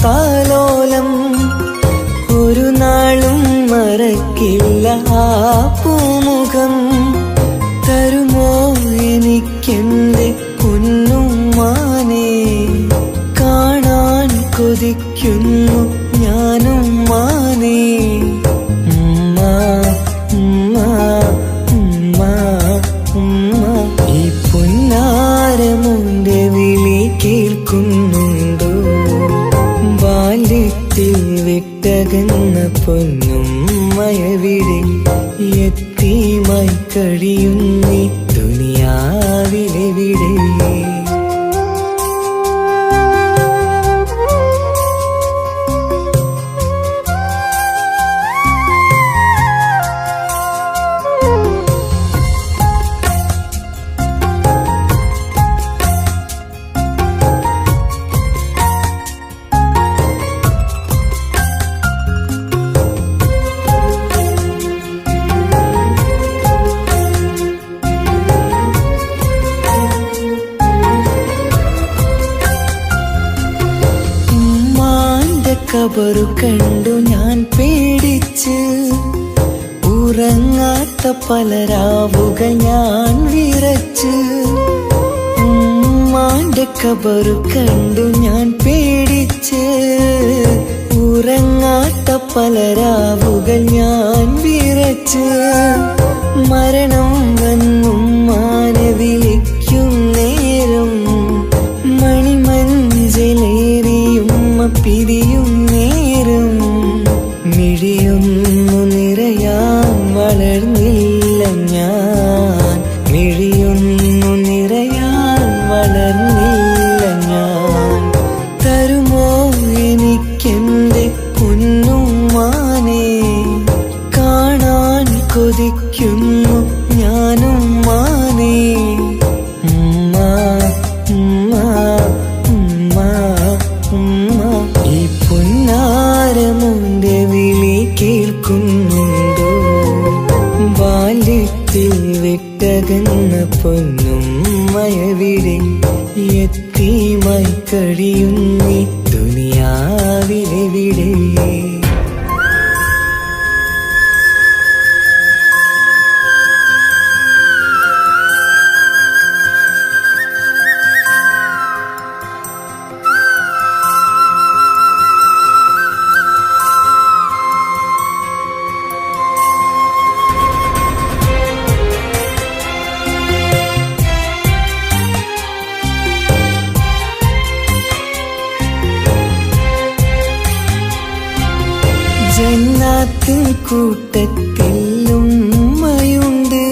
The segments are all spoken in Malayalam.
താലോലം ഒരു നാളും മറക്കില്ല ആ പൂമുഖം. തരുമോ എനിക്കെന്റെ പൊന്നുമ്മാനെ, കാണാൻ കൊതിക്കുന്നു ഞാനും മാനേ. ഉമ്മ ഉമ്മ ഉമ്മ ഉമ്മ, ഈ പൊന്നാരമുന്റെ വിളി കേൾക്കുന്നുണ്ടോ? ബാല്യത്തിൽ വിട്ടകന്ന പൊന്നുമ്മയവിടെ യത്തീമായി കഴിയുന്നീ ദുനിയാവിലെവിടെ? ഖബറു കണ്ടു ഞാൻ പേടിച്ച്, ഉറങ്ങാത്ത പല രാവുകൾ ഞാൻ വിറച്ച്. ഉമ്മാന്റെ ഖബറു കണ്ടു ഞാൻ പേടിച്ച്, ഉറങ്ങാത്ത പല രാവുകൾ ഞാൻ വിറച്ച്. മരണം വന്നുമ്മാനെ വിളിക്കും നേരം, മണിമഞ്ചലേറിയുമ്മ പിരിയും നേരം. മിഴിയൊന്നു നിറയാൻ വളർന്നില്ല ഞാൻ, മിഴിയൊന്നു നിറയാൻ വളർന്നില്ല ഞാൻ. തരുമോ എനിക്കെന്റെ പൊന്നുമ്മാനെ, കാണാൻ കൊതിക്കുന്നു ഞാനും മാനേ. ഉമ്മ ഉമ്മ ഉമ്മ ഉമ്മ, ഈ പൊന്നാരമുന്റെ വിളി കേൾക്കുന്നുണ്ടോ? ബാല്യത്തിൽ വിട്ടകന്ന പൊന്നുമ്മയവിടെ യത്തീമായി കഴിയുന്നീ ദുനിയാവിലെവിടെ? ജന്നാത്തിൻ കൂട്ടത്തിൽ ഉമ്മയുണ്ട്,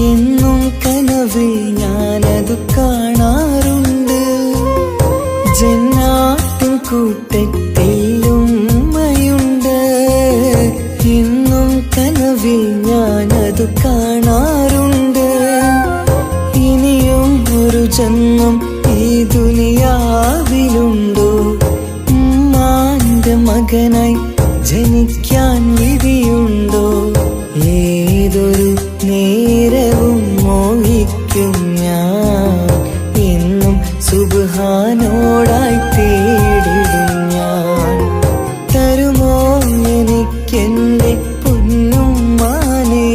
എന്നും കനവിൽ ഞാനതു കാണാറുണ്ട്. ജന്നാത്തിൻ കൂട്ടത്തിൽ ഉമ്മയുണ്ട്, എന്നും കനവിൽ ഞാനതു കാണാറുണ്ട്. ഇനിയും ഒരു ജന്മം ഈ ദുനിയാവിലുണ്ടോ? ഉമ്മാന്റെ മകനായി ജനിക്കാൻ വിധിയുണ്ടോ? ഏതൊരു നേരവും മോഹിക്കും ഞാൻ, എന്നും സുബ്ഹാനോടായി തേടിടും ഞാൻ. തരുമോ എനിക്കെന്റെ പൊന്നുമ്മാനെ,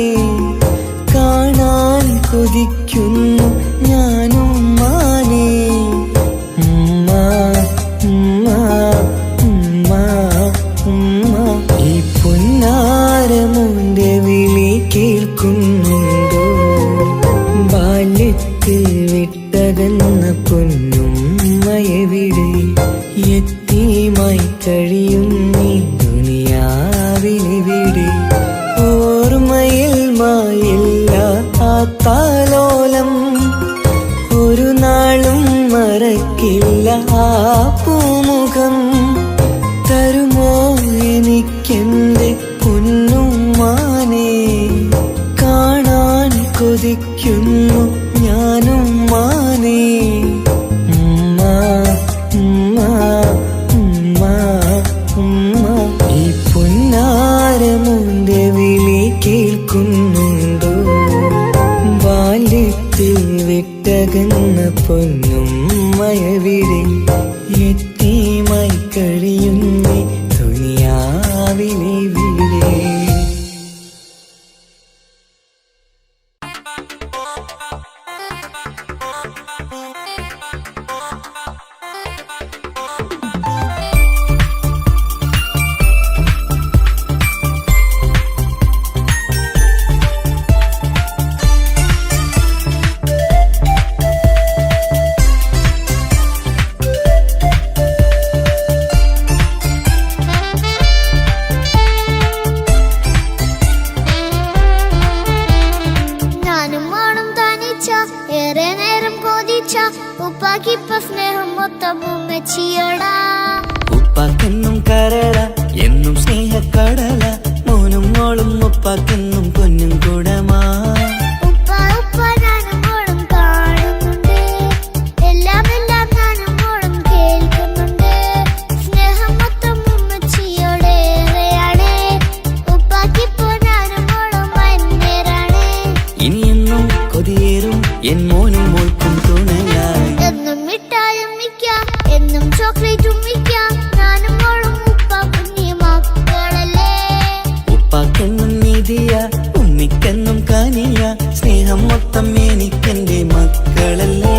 കാണാൻ കൊതിക്കുന്നു ഞാനും മാനേ. ഉമ്മ ഉമ്മ ഉമ്മ ഉമ്മ, ഈ പൊന്നാരമുന്റെ വിളി കേൾക്കുന്നുണ്ടോ? ബാല്യത്തിൽ വിട്ടകന്ന പൊന്നുമ്മയവിടെ യത്തീമായി കഴിയുന്നീ ദുനിയാവിലെവിടെ? ഓർമ്മയിൽ മായില്ല ആ താലോലം ഒരു നാളും മറക്കില്ല ആ പൂമുഖം. തരുമോ എനിക്കെന്റെ പൊന്നുമ്മാനെ, കാണാൻ കൊതിക്കുന്നു ഞാനും മാനേ. ഉമ്മ ഉമ്മ ഉമ്മ ഉമ്മ, ഈ പൊന്നാരമുന്റെ വിളി കേൾക്കുന്നുണ്ടോ? ബാല്യത്തിൽ വിട്ടകന്ന പൊന്നുമ്മയവിടെ യത്തീമായി കഴിയുന്നേ ദുനിയാവിലെ വീടേ. ഉപ്പാക്കെന്നും കരള എന്നും സ്നേഹക്കടല മോനും മോളും ഉപ്പാക്കെന്നും പൊന്നും കൂടമാ. ഇനിയെന്നും കൊതിയേറും എൻ മോനും മോൾക്കും തുണയായി. എന്നും മിഠായും മിക്കാം എന്നും ചോക്ലേറ്റും മിക്കാം ഞാനും മോളും ഉപ്പാക്കും നീ മക്കളല്ലേ. ഉപ്പാക്കെന്നും നീതിയ ഉമ്മിക്കെന്നും കാനിയ സ്നേഹം മൊത്തം എനിക്കെന്റെ മക്കളല്ലേ.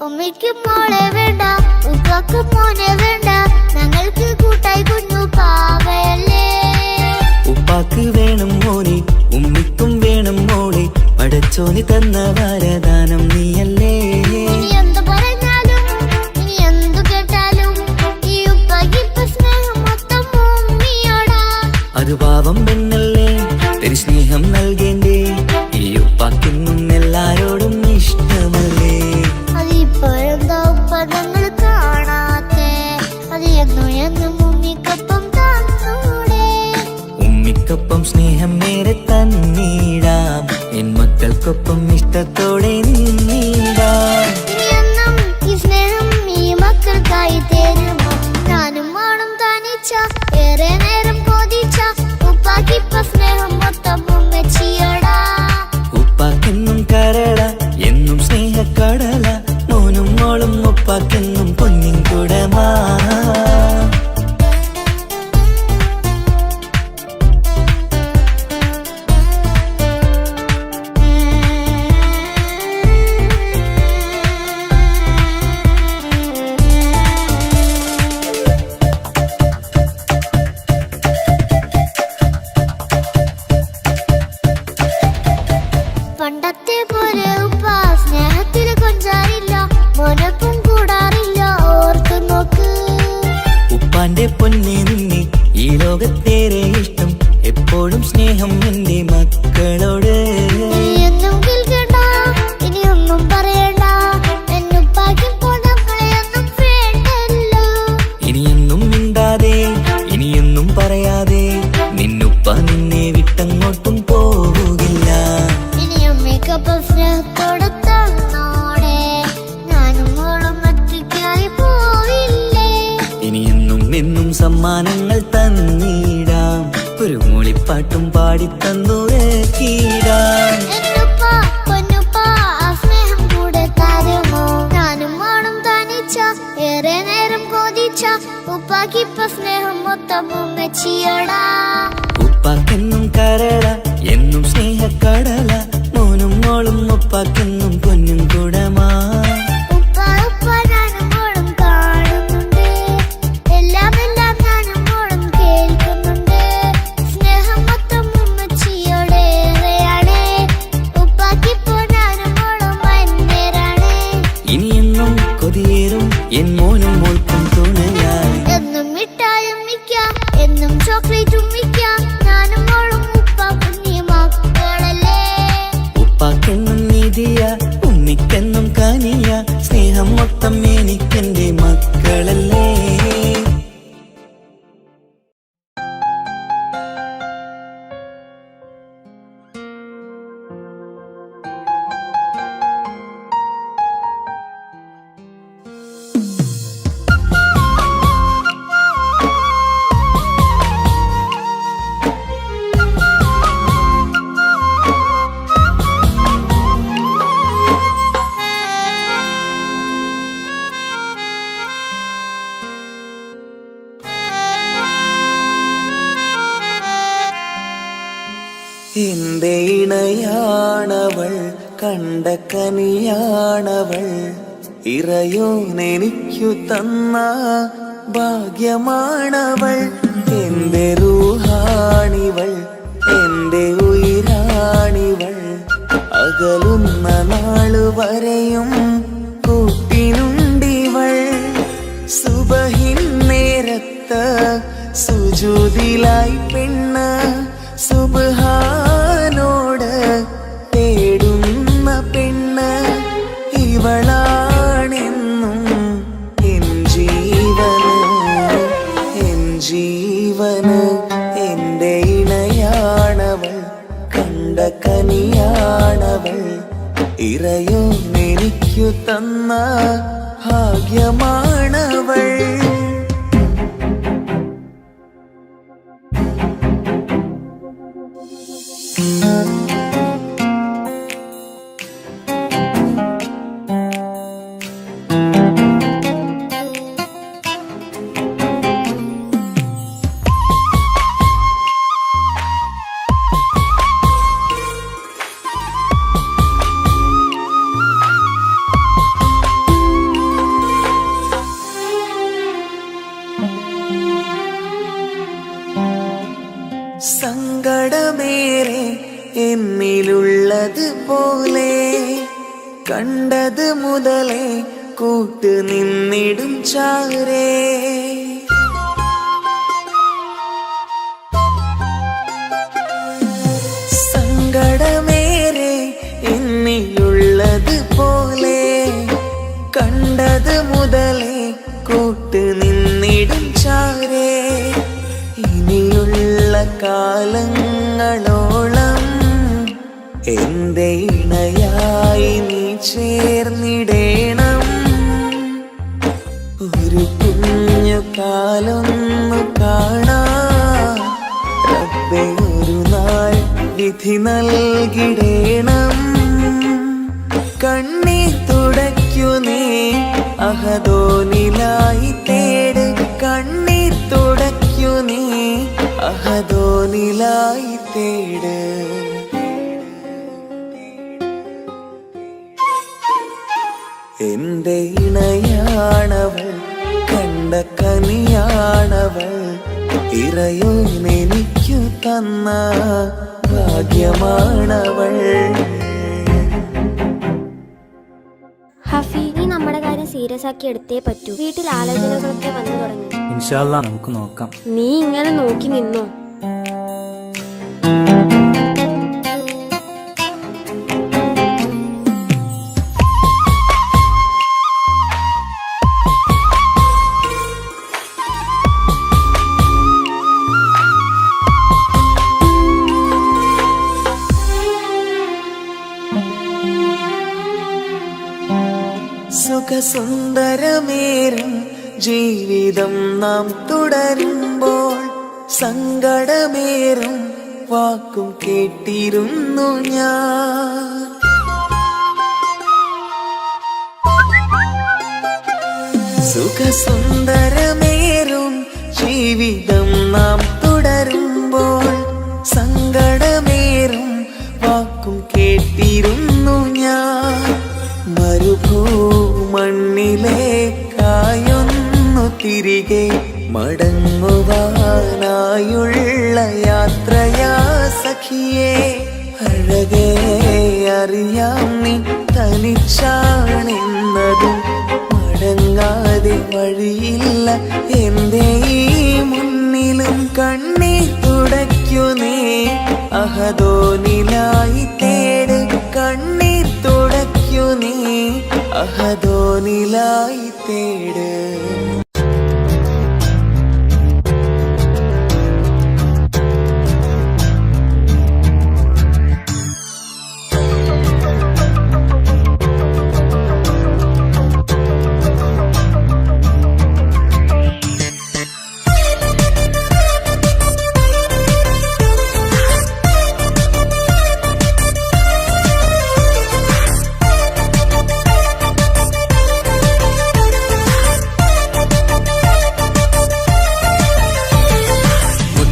ഉമ്മയ്ക്ക് മോളെ വേണ്ട ഉപ്പാക്ക് മോനെ വേണ്ട ഞങ്ങൾക്ക് കൂട്ടായി കുഞ്ഞു പാവയല്ലേ. ഉപ്പാക്ക് വേണം മോനെ ഉമ്മിക്കും വേണം മോളെ പടച്ചോന് തന്ന വരദാനം നീയല്ലേ. ഇനി എന്ത് പറഞ്ഞാലും ഇനി എന്തു കേട്ടാലും ഈ ഉപ്പാക്ക് ഇപ്പൊ സ്നേഹം മൊത്തം ഉമ്മിയോടാ. അത് പാവം പെണ്ണല്ലേ തരി സ്നേഹം നൽകേണ്ടേ ഈ ഉപ്പാക്കെന്നും എല്ലാരോടും ഇഷ്ടമല്ലേ. അതിപ്പോഴെന്താ ഉപ്പ ഞങ്ങൾ കാണാത്തെ അത് എന്നും എന്നും ഉമ്മിക്കൊപ്പം തന്നൂടെ. ഉമ്മിക്കൊപ്പം സ്നേഹം നേരെ തന്നീടാം എൻ മക്കൾക്കൊപ്പം ഇഷ്ടത്തോടെ നിന്നീടാം. ഇനിയെന്നും ഈ സ്നേഹം ഈ മക്കൾക്കായി തരുമോ. ഞാനും മോളും തനിച്ച ഏറെ നേരം കൊതിച്ച ഉപ്പാക്കിപ്പ സ്നേഹം മൊത്തം ഉമ്മച്ചിയോടാ. ഉപ്പാക്കെന്നും കരള എന്നും സ്നേഹക്കടല മോനും മോളും ഉപ്പാക്കെന്നും പൊന്നിൻ കുടമാ. പണ്ടത്തെ പോലെ ഉപ്പ സ്നേഹത്തിൽ കൊഞ്ചാറില്ല മോനൊപ്പം കൂടാറില്ല ഓർത്തു നോക്ക്. ഉപ്പാന്റെ പൊന്നെ നിന്നെ ഈ ലോകത്തേറെ ഇഷ്ടം എപ്പോഴും സ്നേഹം എന്റെ മക്കളോട്. ഇനിയൊന്നും കേൾക്കണ്ട ഇനിയൊന്നും പറയണ്ട എന്നുപ്പാക്കിപ്പോ നമ്മളെയൊന്നും വേണ്ടല്ലോ. ഇനിയൊന്നും മിണ്ടാതെ ഇനിയൊന്നും പറയാതെ നിന്നുപ്പ നിന്നെ വിട്ടങ്ങോട്ടും പോവുകില്ല. ഇനിയും മികപ്പം സ്നേഹത്തോടെ തന്നോടെ ഞാനും മോളും ഒറ്റയ്ക്കായി പോയില്ലേ. ഇനിയെന്നും എന്നും സമ്മാനങ്ങൾ തന്നീടാം ഒരു മൂളിപ്പാട്ടും പാടിത്തന്നുറക്കീടാം. എന്നുപ്പ പൊന്നുപ്പ ആ സ്നേഹം കൂടെ തരുമോ. ഞാനും മോളും തനിച്ച ഏറെ നേരം കൊതിച്ച ഉപ്പാക്കിപ്പ സ്നേഹം മൊത്തം ഉമ്മച്ചിയോടാ. ഉപ്പാക്കെന്നും കരള എന്നും സ്നേഹക്കടല മോനും മോളും ഉപ്പാക്കെന്നും പൊന്നും കുടമാ. ഉപ്പ ഉപ്പ ഞാനും മോളും കാണുന്നുണ്ട് എല്ലാം എല്ലാം ഞാനും മോളും കേൾക്കുന്നുണ്ട്. സ്നേഹം മൊത്തം ഉമ്മച്ചിയോടേറെയാണ് ഉപ്പാക്കിപ്പോ ഞാനും മോളും വന്നേരാണ്. ഇനിയെന്നും കൊതിയേറും എൻ മോനും മോൾക്കും തുണയായി. എന്നും മിഠായും മിക്കാം എന്നും ചോക്ലേറ്റും മിക്കാം ഞാനും മോളും ഉപ്പാക്കും നീ മക്കളല്ലേ. ഉപ്പാക്കെന്നും നീതിയ ഉമ്മിക്കെന്നും എന്റെ ഇണയാണവൾ, കണ്ട കനിയാണവൾ, ഇറയോനെനിക്കു തന്ന ഭാഗ്യമാണവൾ. എന്റെ റൂഹാണിവൾ, എന്റെ ഉയിരാണിവൾ, അകലുന്ന നാളുവരെയും കൂട്ടിനുണ്ടിവൾ. സുബഹിൻ നേരത്ത് സുജൂദിലായി പെണ്ണ് സുബ്ഹാനോട് തേടുന്ന പെണ്ണ് ഇവളാണെന്നും എൻ ജീവന്, എൻ ജീവന്. എന്റെ ഇണയാണവൾ, കണ്ട കനിയാണവൾ, ഇറയോനെനിക്കു തന്ന ഭാഗ്യമാണവൾ. സങ്കടമേറെ എന്നിലുള്ളത് പോലെ കണ്ടത് മുതലേ കൂട്ട് നിന്നിടും ചാരേ. സങ്കടമേറെ എന്നിലുള്ളത് പോലെ കണ്ടത് മുതലേ കൂട്ട് നിന്നിടും ചാരേ. ഇനിയുള്ള കാലങ്ങളോളം എന്റെ ഇണയായി നീ ചേർന്നിടേണം. ഒരു കുഞ്ഞു കാലൊന്നു കാണാൻ റബ്ബേ ഒരു നാൾ വിധി നൽകിടേണം. കണ്ണീർ തുടയ്ക്കു നീ അഹദോനിലായി തേട്, കണ്ണീർ തുടയ്ക്കു നീ അഹദോനിലായി തേട്. എന്റെ ഇണയാണവൾ, കണ്ട കനിയാണവൾ, ഇറയോനെനിക്കു തന്ന ഭാഗ്യമാണവൾ. ഹഫി, നീ നമ്മുടെ കാര്യം സീരിയസ് ആക്കി എടുത്തേ പറ്റൂ. വീട്ടിൽ ആലോചനകളൊക്കെ വന്നു തുടങ്ങി. ഇൻഷാ അല്ലാ നമുക്ക് നോക്കാം. നീ ഇങ്ങനെ നോക്കി നിന്നോ? സുഖസുന്ദരമേറും ജീവിതം നാം തുടരുമ്പോൾ സങ്കടമേറും വാക്കും കേട്ടിരുന്നു ഞാൻ. സുഖസുന്ദരമേറും ജീവിതം നാം തുടരുമ്പോൾ സങ്കടമേറും വാക്കും കേട്ടിരുന്നു ഞാൻ. മരുഭൂമണ്ണിലേക്കായൊന്നു തിരികെ മടങ്ങുവാനായുള്ള യാത്രയാ സഖിയേ. അഴകേ അറിയാം നീ തനിച്ചാണെന്നതും മടങ്ങാതെ വഴിയില്ല എന്റെ ഈ മുന്നിലും. കണ്ണീർ തുടയ്ക്കു നീ അഹദോനിലായി തേട്, കണ്ണീർ തുടയ്ക്കു നീ അഹദോനിലായി തേട്.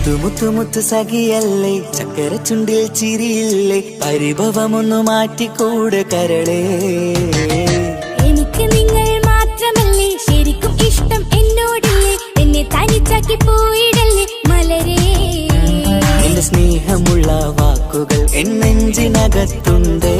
മുത്തു മുത്തു സഖിയല്ലേ ചക്കര ചുണ്ടിൽ ചിരിയില്ലേ പരിഭവമൊന്നു മാറ്റിക്കൂടെ കരളേ എനിക്ക് നിങ്ങൾ മാത്രമല്ലേ ശരിക്കും ഇഷ്ടം എന്നോടില്ലേ എന്നെ തനിച്ചാക്കി പോയിടല്ലേ മലരേ എന്റെ സ്നേഹമുള്ള വാക്കുകൾ എന്നെഞ്ചിനകത്തുണ്ട്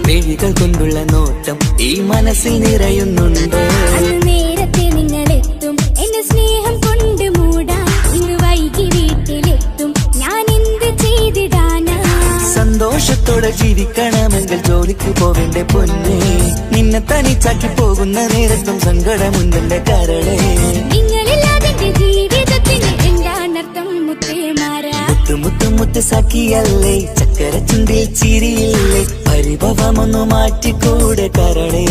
മിഴികൾ കൊണ്ടുള്ള നോട്ടം ഈ മനസ്സിൽ നിറയുന്നുണ്ട് അന്ന് നേരത്തെ നിങ്ങളെത്തും എന്റെ സ്നേഹം കൊണ്ട് മൂടാൻ ഇന്ന് വൈകി വീട്ടിലെത്തും ഞാൻ എന്ത് ചെയ്തിടാനാ സന്തോഷത്തോടെ ജീവിക്കണമെങ്കിൽ ജോലിക്ക് പോവേണ്ട പൊന്നേ നിന്നെ തനിച്ചാക്കി പോകുന്ന നേരത്തും സങ്കടമുണ്ടെന്റെ കരളേ നിങ്ങളില്ലാതെ എന്റെ ജീവിതത്തിന് എന്താണർത്ഥം മുത്തേമാരാ മുത്ത് സഖിയല്ലേ ചക്കര ചുണ്ടിൽ ചിരിയില്ലേ പരിഭവമൊന്നു മാറ്റിക്കൂടെ കരളേ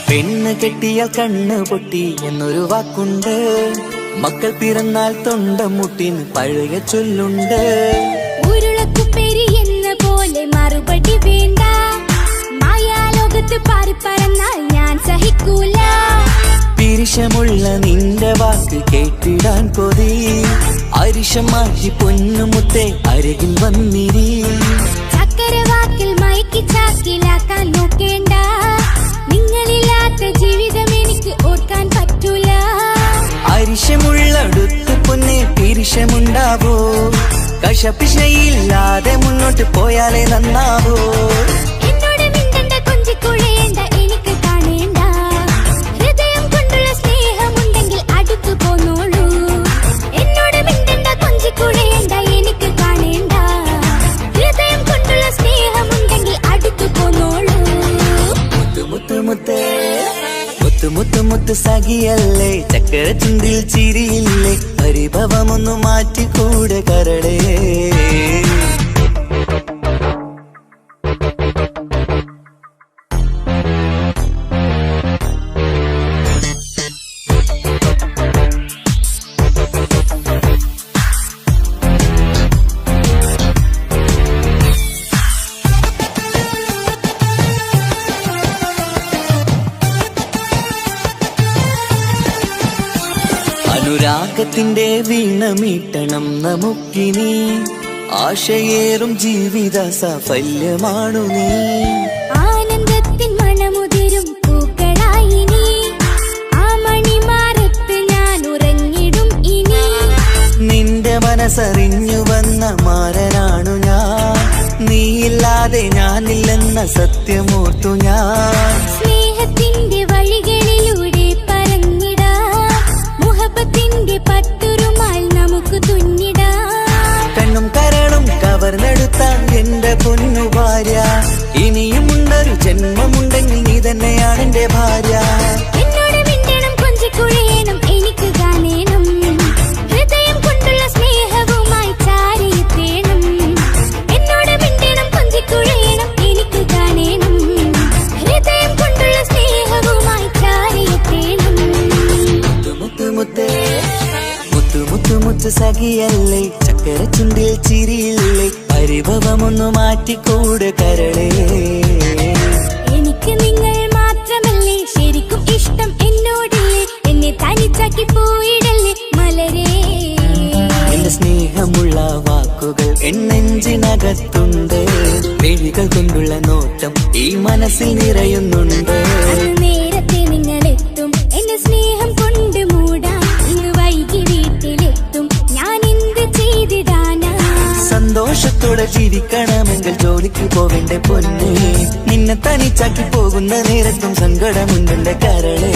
പെണ്ണ് കെട്ടിയാൽ കണ്ണ് പൊട്ടി എന്നൊരു വാക്കുണ്ട് മക്കൾ പിറന്നാൽ തൊണ്ട മുട്ടിന് പഴയ ചൊല്ലുണ്ട് ഉരുളക്കുപ്പേരി എന്ന പോലെ മറുപടി വേണ്ട മായാലോകത്ത് പാറിപ്പറന്നാൽ ഞാൻ സഹിക്കൂല പിരിശമുള്ള നിന്റെ വാക്ക് കേട്ടിടാൻ കൊതി അരിശം മാറ്റി പൊന്നുമുത്തെ അരികിൽ വന്നിരി ചക്കരവാക്കിൽ മയക്കി ചാക്കിലാക്കാൻ നോക്കേണ്ട നിങ്ങളില്ലാത്ത ജീവിതം എനിക്ക് ഓർക്കാൻ പറ്റൂല അരിശമുള്ളടുത്ത് പൊന്നെ പിരിശമുണ്ടാവോ കശപിശയില്ലാതെ മുന്നോട്ട് പോയാലേ നന്നാവോ എന്നോട് മിണ്ടണ്ട കൊഞ്ചിക്കുഴയേണ്ട എനിക്ക് കാണേണ്ട ഹൃദയം കൊണ്ടുള്ള സ്നേഹമുണ്ടെങ്കിൽ അടുത്തു പോന്നോളൂ എന്നോട് മിണ്ടണ്ട കൊഞ്ചിക്കുഴയേണ്ട എനിക്ക് കാണേണ്ട ഹൃദയം കൊണ്ടുള്ള സ്നേഹമുണ്ടെങ്കിൽ അടുത്തു പോന്നോളൂ മുത്ത് സഖിയല്ലേ ചക്കര ചുണ്ടിൽ ചിരിയില്ലേ പരിഭവമൊന്നു മാറ്റിക്കൂടെ കരളേ അനുരാഗത്തിന്റെ വീണമീട്ടണം നമുക്കിനി ആശയേറും ജീവിത സാഫല്യമാണു നീ ആനന്ദത്തിൻ മണമുതിരും പൂക്കളായി നീ ആ മണിമാറത്ത് ഞാൻ ഉറങ്ങിടും ഇനി നിന്റെ മനസ്സറിഞ്ഞു വന്ന മാരനാണു ഞാൻ നീയില്ലാതെ ഞാനില്ലെന്ന സത്യമോർത്തു ഞാൻ സ്നേഹത്തിന്റെ വഴികളിലൂടെ പറഞ്ഞിടാം മുഹബത്തിന്റെ പട്ടുരുമാൽ നമുക്ക് തുന്നിടാം കണ്ണും കരളും കവർന്നെടുത്ത എന്റെ പൊന്നു ഭാര്യ ഇനിയുമുണ്ടൊരു ജന്മമുണ്ടെങ്കിൽ നീ തന്നെയാണ് എന്റെ ഭാര്യ എന്നോട് മിണ്ടണം കൊഞ്ചിക്കുഴയണം എനിക്ക് കാണേണം ഹൃദയം കൊണ്ടുള്ള സ്നേഹവുമായി ചാരിയെത്തേണം എന്നോട് മിണ്ടണം കൊഞ്ചിക്കുഴയണം എനിക്ക് കാണേണം ഹൃദയം കൊണ്ടുള്ള സ്നേഹവുമായി ചാരിയെത്തേണം മുത്ത് സഖിയല്ലേ ചക്കര ചുണ്ടിൽ ചിരിയില്ലേ പരിഭവമൊന്നു മാറ്റിക്കൂടെ കരളേ എനിക്ക് നിങ്ങൾ മാത്രമല്ലേ ശരിക്കും ഇഷ്ടം എന്നോടില്ലേ എന്നെ തനിച്ചാക്കി പോയിടല്ലേ മലരേ എന്റെ സ്നേഹമുള്ള വാക്കുകൾ എന്നെഞ്ചിനകത്തുണ്ട് മിഴികൾ കൊണ്ടുള്ള നോട്ടം ഈ മനസ്സിൽ നിറയുന്നുണ്ട് അന്ന് നേരത്തെ നിങ്ങളെത്തും എന്റെ സ്നേഹം കൊണ്ട് മൂടാൻ ഇന്ന് വൈകി വീട്ടിലെത്തും ഞാൻ എന്ത് ചെയ്തിടാനാ സന്തോഷത്തോടെ ജീവിക്കണമെങ്കിൽ ജോലിക്ക് പോവേണ്ട പൊന്നേ നിന്നെ തനിച്ചാക്കി പോകുന്ന നേരത്തും സങ്കടമുണ്ടെന്റെ കരളേ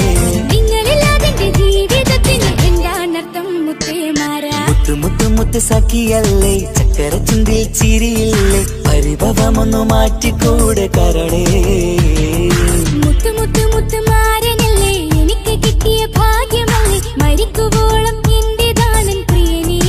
നിങ്ങളില്ലാതെ എന്റെ ജീവിതത്തിന് എന്താണർത്ഥം മുത്തേമാരാ മുത്ത് സഖിയല്ലേ ചക്കര ചുണ്ടിൽ ചിരിയില്ലേ പരിഭവമൊന്നു മാറ്റിക്കൂടെ കരളേ മുത്തുമാരനല്ലേ എനിക്ക് കിട്ടിയ ഭാഗ്യമല്ലേ മരിക്കുവോളം എന്റേതാനൻ പ്രിയനേ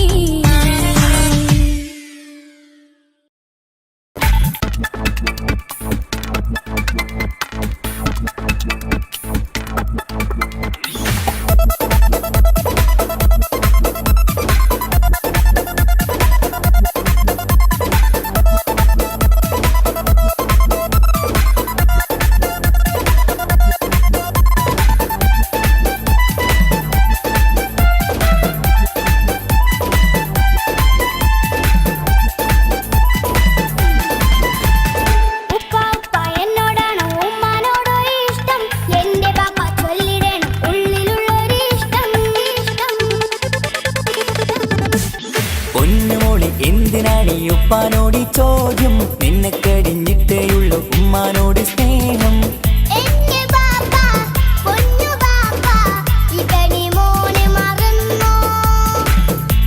എന്തിനാണീ ഉപ്പാനോട് ഈ ചോദ്യം? നിന്നെ കഴിഞ്ഞിട്ടേയുള്ളൂ ഉമ്മാനോട് സ്നേഹം.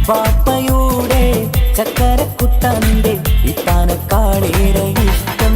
ബാപ്പയുടെ ചക്കരക്കുട്ടന്റെ ഇത്താനക്കാളേറെ ഇഷ്ടം.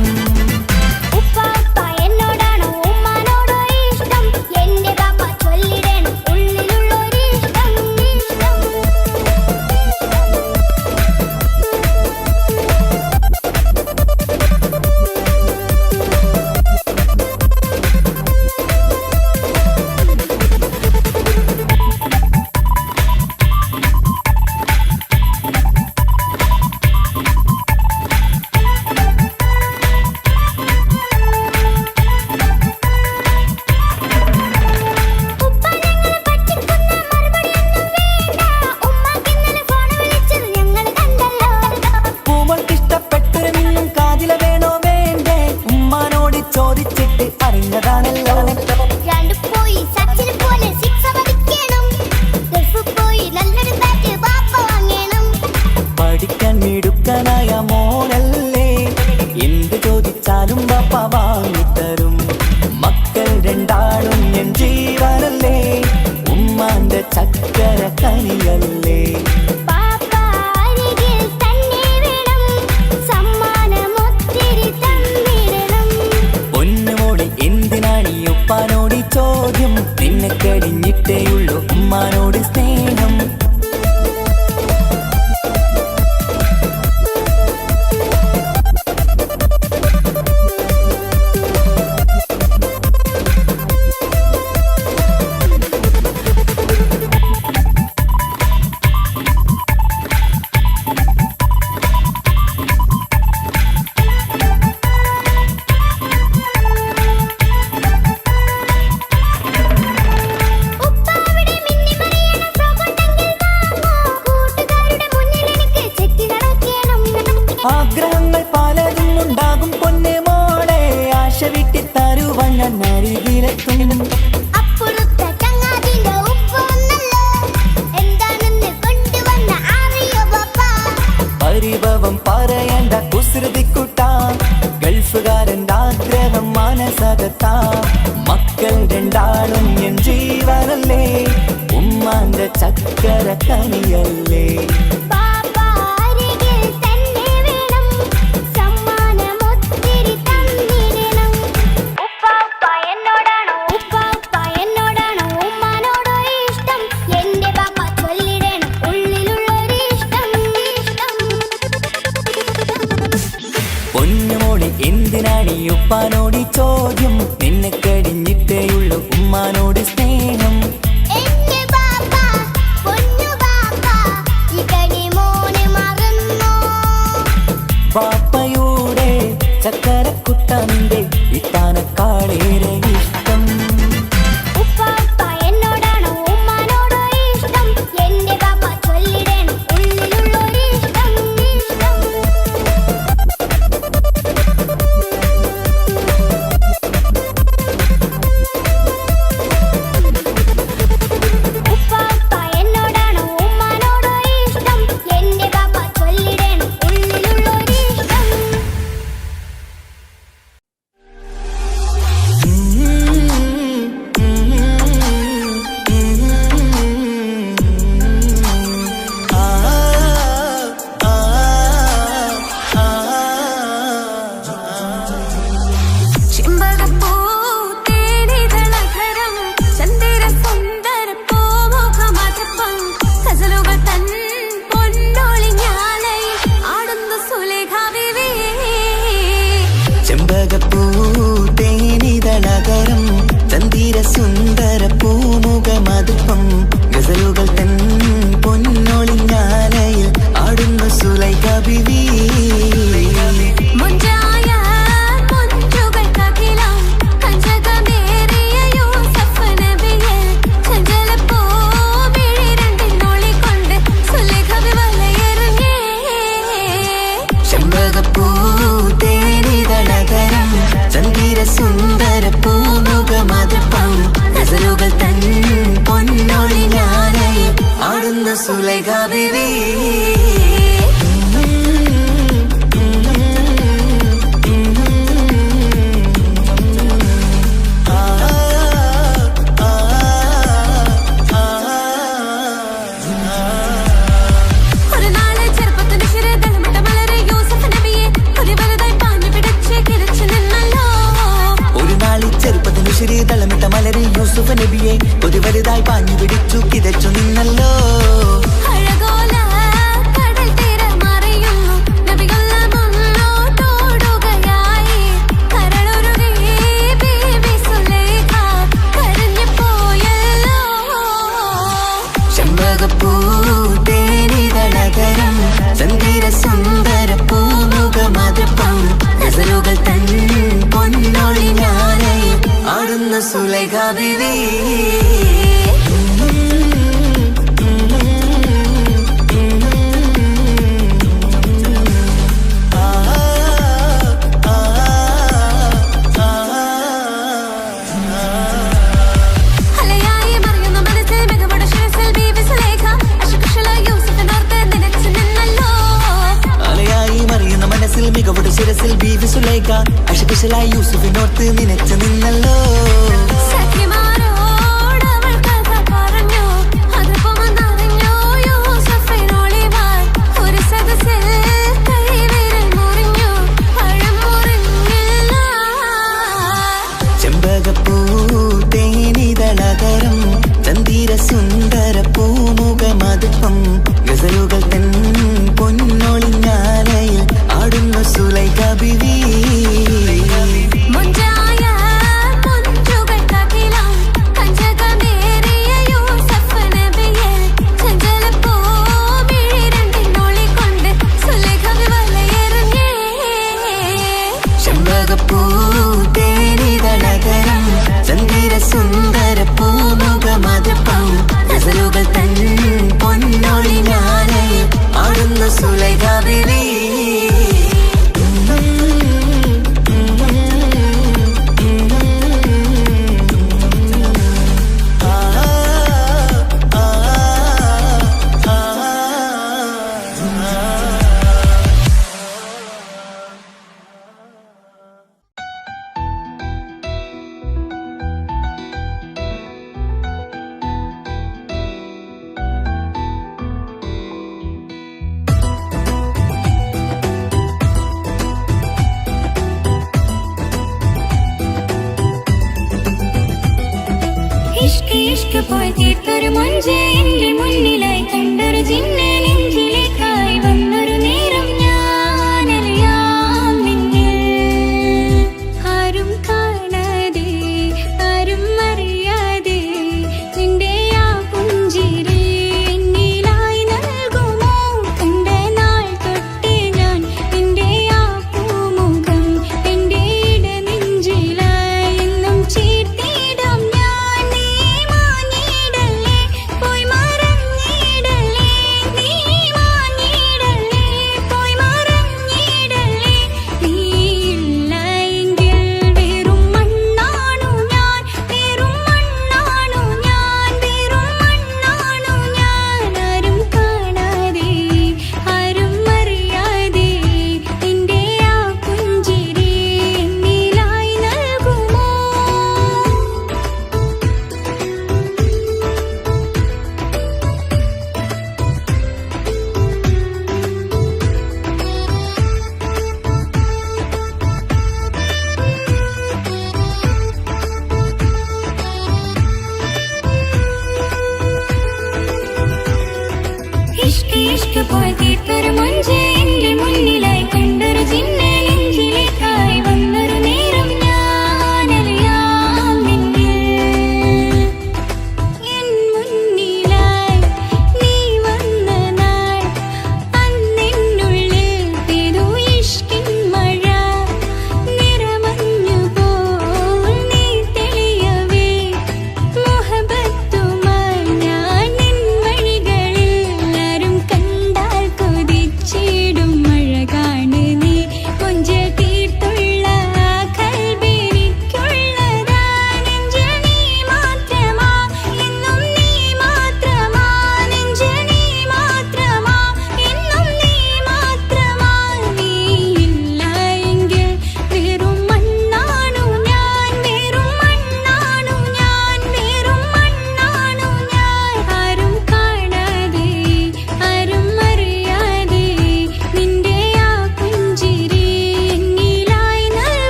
ചോദിച്ചിട്ട് അറിഞ്ഞതാണല്ലോ. പഠിക്കാൻ മിടുക്കനായ മോനല്ലേ, എന്ത് ചോദിച്ചാലും ബാപ്പ വാങ്ങിത്തരും. മക്കൾ രണ്ടാളും എൻ ജീവനല്ലേ, ഉമ്മാന്റെ ചക്കര കനിയല്ലേ. എന്തിനാണീ ഉപ്പാനോട് ഈ ചോദ്യം? നിന്നെ കഴിഞ്ഞിട്ടേയുള്ളൂ ഉമ്മാനോട് സ്നേഹം. ആഗ്രഹങ്ങൾ പലതും ഉണ്ടാകും പൊന്നെ മോളെ, ആശ വിട്ടി തരുവാൻ ഞാൻ അരികിലെത്തും. പരിഭവം പറയേണ്ട കുസൃതിക്കുട്ടാ, ഗൾഫുകാരൻ്റെ ആഗ്രഹം മനസ്സകത്താ. മക്കൾ രണ്ടാളും എൻ ജീവനല്ലേ, ഉമ്മാന്റെ ചക്കര കനിയല്ലേ. പൊന്നുമോളി എന്തിനാണീ ഉപ്പാനോട് ഈ ചോദ്യം? നിന്നെ കഴിഞ്ഞിട്ടേയുള്ളൂ ഉമ്മാനോട് സ്നേഹം. ബാപ്പയുടെ ചക്കരക്കുട്ടന്റെ ഇത്താനക്കാളേറെ ഇഷ്ടം. ചെമ്പകപ്പൂ തേനിതളകരം ചന്ദിര സുന്ദര പൂമുഖമതുപ്പം ഗസലുകൾ തൻ പൊന്നൊളിഞ്ഞാലയിൽ ആടുന്നു സുലൈഖ ബീവി സുന്ദര പൂമുഖമതുപ്പം ഗസലുകൾ തൻ പൊന്നൊളിഞ്ഞാലയിൽ ആടുന്നു സുലൈഖ ബീവി തളമിട്ട മലരെ യൂസുഫ് നബിയെ ഒരു വലുതായി പാഞ്ഞു പിടിച്ചു കിതച്ചു നിന്നല്ലോ ചെമ്പകപ്പൂ തേനിതളകരം ചന്ദിര സുന്ദര പൂമുഖമതുപ്പം ഗസലുകൾ തൻ പൊന്നൊളിഞ്ഞാലയിൽ ആടുന്ന സുലൈഖ ബീവി മികവുടെ ശിരസിൽ ബീവി സുലൈഖ അശകുശലായി യൂസുഫിനോർത്ത് നിനച്ചു നിന്നല്ലോ ചെമ്പകപ്പൂ തേനിതളകരം ചന്ദിര സുന്ദര പൂമുഖമതുപ്പം ഗസലുകൾ തൻ പൊന്നൊളിഞ്ഞാലയിൽ ആടുന്നു സുലൈഖ ബീവി ചെമ്പകപ്പൂ തേനിതളകരം ചന്ദിര സുന്ദര പൂമുഖമതുപ്പം ഗസലുകൾ തൻ പൊന്നൊളിഞ്ഞാലയിൽ ആടുന്നു സുലൈഖ ബീവി ഇഷ്ക് പോയി തീർത്തൊരു മൊഞ്ച് എന്റെ മുന്നിലായി കണ്ടൊരു ജിന്നെ നെഞ്ചിലേക്കായി വന്നൊരു നേരം ഞാനറിയാം നിന്നിൽ ആരും കാണാതെ ആരും അറിയാതെ നിന്റെ ആ പുഞ്ചിരി എന്നിലായി നൽകുമോ കണ്ട നാൾ തൊട്ടേ ഞാൻ നിന്റെ ആ പൂമുഖം എന്റെ ഇടനെഞ്ചിലായി എന്നും ചേർത്തിടാം ഞാൻ നീ മാഞ്ഞിടല്ലേ പോയി മറഞ്ഞിടല്ലേ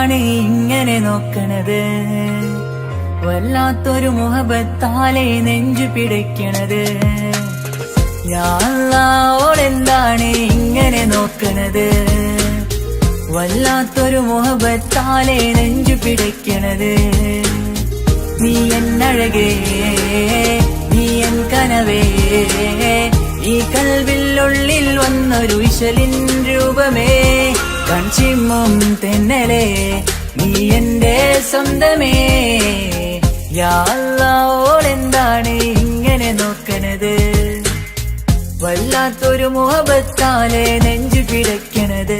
എന്താണ് ഇങ്ങനെ നോക്കണത്? വല്ലാത്തൊരു മുഹബത്താലെ നെഞ്ചു പിടയ്ക്കണത്. യാ അല്ലാഹ് എന്താണ് ഇങ്ങനെ നോക്കണത്? വല്ലാത്തൊരു മുഹബത്താലെ നെഞ്ചു പിടയ്ക്കണത്. നീ എന്നഴകേ, നീ എൻ കനവേ, ഈ കൽവിനുള്ളിൽ വന്നൊരു ഇശലിൻ രൂപമേ, കൺചിമ്മും തെന്നലേ, നീ എന്റെ സ്വന്തമേ. യാ അല്ലാഹ് എന്താണ് ഇങ്ങനെ നോക്കണത്? വല്ലാത്തൊരു മുഹബത്താലെ നെഞ്ചു പിടയ്ക്കണത്.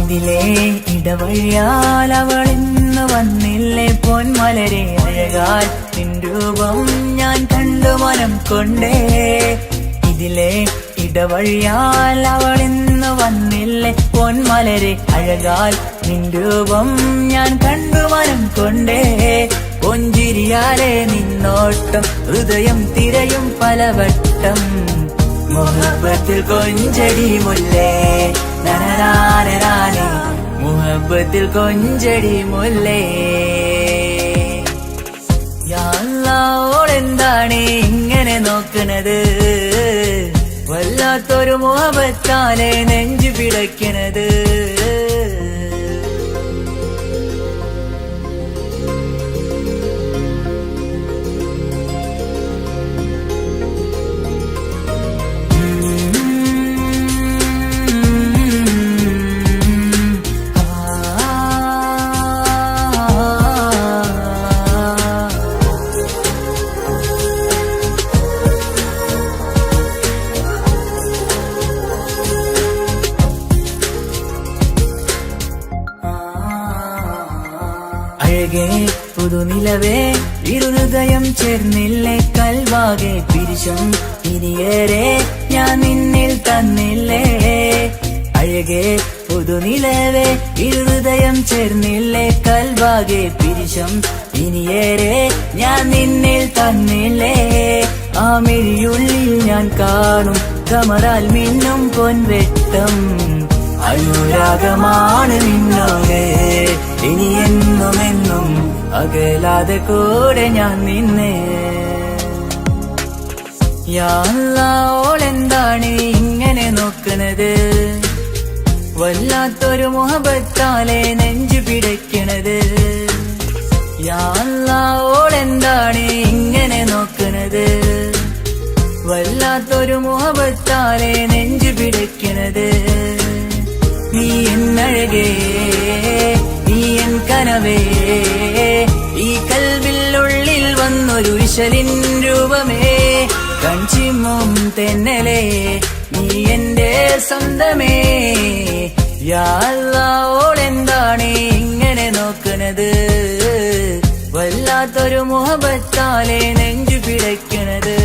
ഇതിലെ ഇടവഴിയാൽ അവളിന്ന് വന്നില്ലേ പൊന്മലരെ, അഴകാൽ നിൻ രൂപം ഞാൻ കണ്ടു മനം കൊണ്ടേ. ഇതിലെ ഇടവഴിയാൽ അവളിന്ന് വന്നില്ലേ പൊന്മലരെ, അഴകാൽ നിൻ രൂപം ഞാൻ കണ്ടു മനം കൊണ്ടേ. പൊഞ്ചിരിയാലെ നിന്നോട്ടം ഹൃദയം തിരയും പലവട്ടം, മുഹബത്തിൽ കൊഞ്ചടി മുല്ലേ നനനാനേ, മുഹബത്തിൽ കൊഞ്ചടി മുല്ലേ. യാ അല്ലാഹ് എന്താണ് ഇങ്ങനെ നോക്കണത്? വല്ലാത്തൊരു മുഹബത്താലെ നെഞ്ചു പിടയ്ക്കണത്. അഴകേ പുതുനിലവേ, ഇരുഹൃദയം ചേർന്നില്ലേ കൽവാകെ പിരിശം ഇനിയേറെ ഞാൻ നിന്നിൽ തന്നില്ലേ. അഴകേ പുതുനിലവേ, ഇരുഹൃദയം ചേർന്നില്ലേ കൽവാകെ പിരിശം ഇനിയേറെ ഞാൻ നിന്നിൽ തന്നില്ലേ. ആ മിഴിയുള്ളിൽ ഞാൻ കാണും കമറാൽ മിന്നും പൊൻവെട്ടം, അനുരാഗമാണ് നിന്നോട് ഇനി എന്നുമെന്നും അകലാതെ കൂടെ ഞാൻ നിന്നെ. യാ അല്ലാഹ് എന്താണ് ഇങ്ങനെ നോക്കണത്? വല്ലാത്തൊരു മുഹബത്താലെ നെഞ്ചു പിടയ്ക്കണത്. യാ അല്ലാഹ് എന്താണ് ഇങ്ങനെ നോക്കണത്? വല്ലാത്തൊരു മുഹബത്താലെ നെഞ്ചു പിടയ്ക്കണത്. നീ എന്നഴകേ, നീ എൻ കനവേ, ഈ കൽവിനുള്ളിൽ വന്നൊരു ഇശലിൻ രൂപമേ, കൺചിമ്മും തെന്നലേ, നീ എന്റെ സ്വന്തമേ. യാ അല്ലാഹ് എന്താണ് ഇങ്ങനെ നോക്കണത്? വല്ലാത്തൊരു മുഹബത്താലെ നെഞ്ചു പിടയ്ക്കണത്.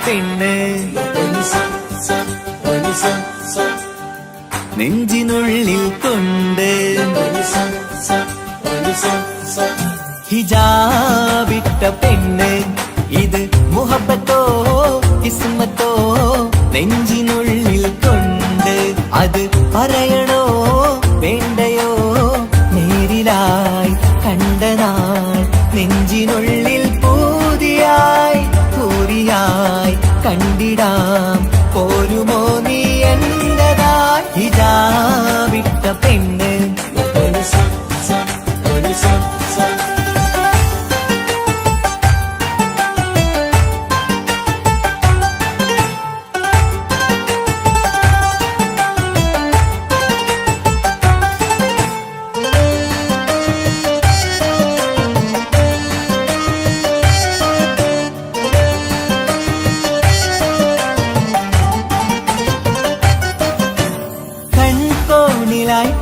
പെണ്ണ് നെഞ്ചിനുള്ളിൽ കൊണ്ട് ഹിജാബിട്ട പെണ്ണ് ഇത് മുഹബത്തോ കിസ്മത്തോ നെഞ്ചിനുള്ളിൽ കൊണ്ട് അത് പറയണോ വേണ്ടയോ നേരിലായി കണ്ട നാൾ നെഞ്ചിനുള്ളിൽ പൂതിയായി പൂരിയായി കണ്ടിടാം പോരുമോ നീ എന്നതായി ഹിജാബിട്ട പെണ്ണ്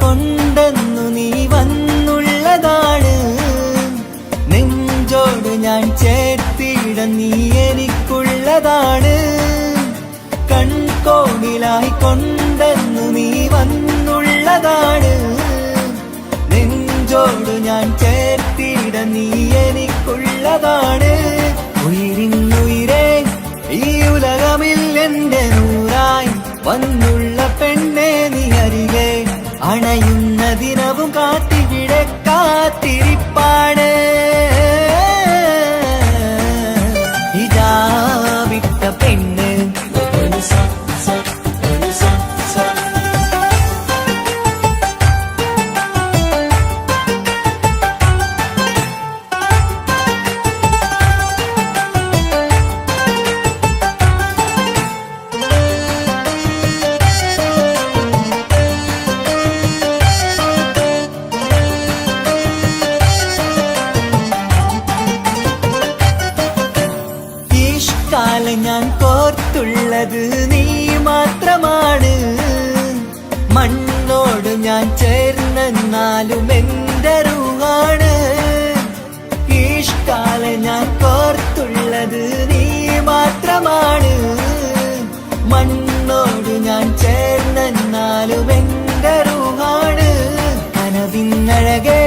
കൊണ്ടെന്നു നീ വന്നുള്ളതാണ് നെഞ്ചോട് ഞാൻ ചേർത്തിട നീ എനിക്കുള്ളതാണ് കൺകോണിലായി കൊണ്ടെന്നു നീ വന്നുള്ളതാണ് നെഞ്ചോട് ഞാൻ ചേർത്തിട നീ എനിക്കുള്ളതാണ് ഉയിരിന്നുയിരേ ഈ ഉലകമിൽ എന്റെ നൂറായി വന്നുള്ള പെണ്ണെ നീ അരികെ അണയുന്ന ദിനവും കാത്തിവിടെ കാത്തിരിപ്പാണ് ഹിജാബിട്ട പെണ്ണ് ഞാൻ കോർത്തുള്ളത് നീ മാത്രമാണ് മണ്ണോട് ഞാൻ ചേർന്നെന്നാലും എന്റെ റൂഹാണ് ഇഷ്കാല ഞാൻ കോർത്തുള്ളത് നീ മാത്രമാണ് മണ്ണോട് ഞാൻ ചേർന്നെന്നാലും എന്റെ റൂഹാണ് കനവിന്നഴകെ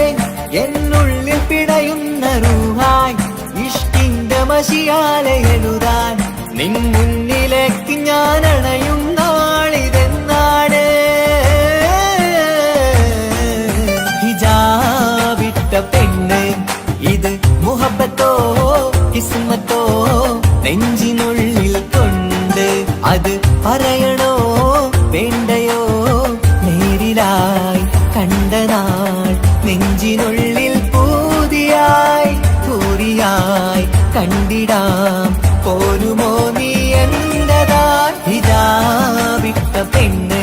എന്നുള്ളിൽ പിടയുന്ന റൂഹായി ഇഷ്കിന്റെ മഷിയാലെ എഴുതാൻ നിൻ മുന്നിലേക്ക് ഞാൻ അണയും നാളിതെന്നാണ് ഹിജാബിട്ട പെണ്ണ് ഇത് മുഹബത്തോ കിസ്മത്തോ നെഞ്ചിനുള്ളിൽ കൊണ്ട് അത് പറയണോ വേണ്ടയോ നേരിലായി കണ്ട നാൾ നെഞ്ചിനുള്ളിൽ പൂതിയായി പൂരിയായി കണ്ടിടാം പോരുമോ നീ എന്നതായി ഹിജാബിട്ട പെണ്ണ്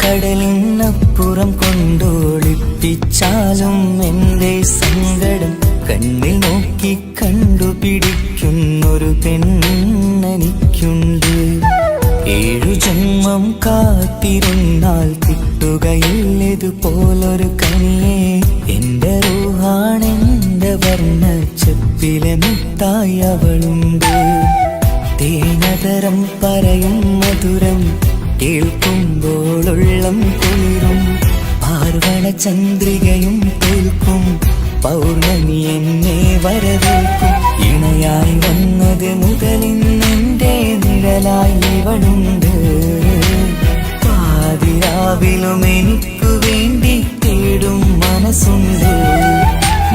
കടലിനപ്പുറം കൊണ്ടോളിപ്പിച്ചാലും എന്റെ സങ്കടം കണ്ണിൽ നോക്കി കണ്ടുപിടിക്കുന്നൊരു പെണ്ണെനിക്കുണ്ട് 7 ജന്മം കാത്തിരുന്നാൽ കിട്ടുകയില്ലതുപോലൊരു കനിയെ എന്റെ റൂഹാണെന്റെ വർണ്ണച്ചപ്പിലെ മുത്തായി അവളുണ്ട് തേനതരം പറയും മധുരം കേൾക്കുമ്പോളുള്ളം കുളിരും പാർവണ ചന്ദ്രികയും തോൽക്കും പൗർണമി എന്നെ വരവേൽക്കും ഇണയായി വന്നത് മുതലിന്നെന്റെ നിഴലായി ഇവളുണ്ട് പാതിരാവിലും എനിക്കു വേണ്ടി തേടും മനസ്സുണ്ട്,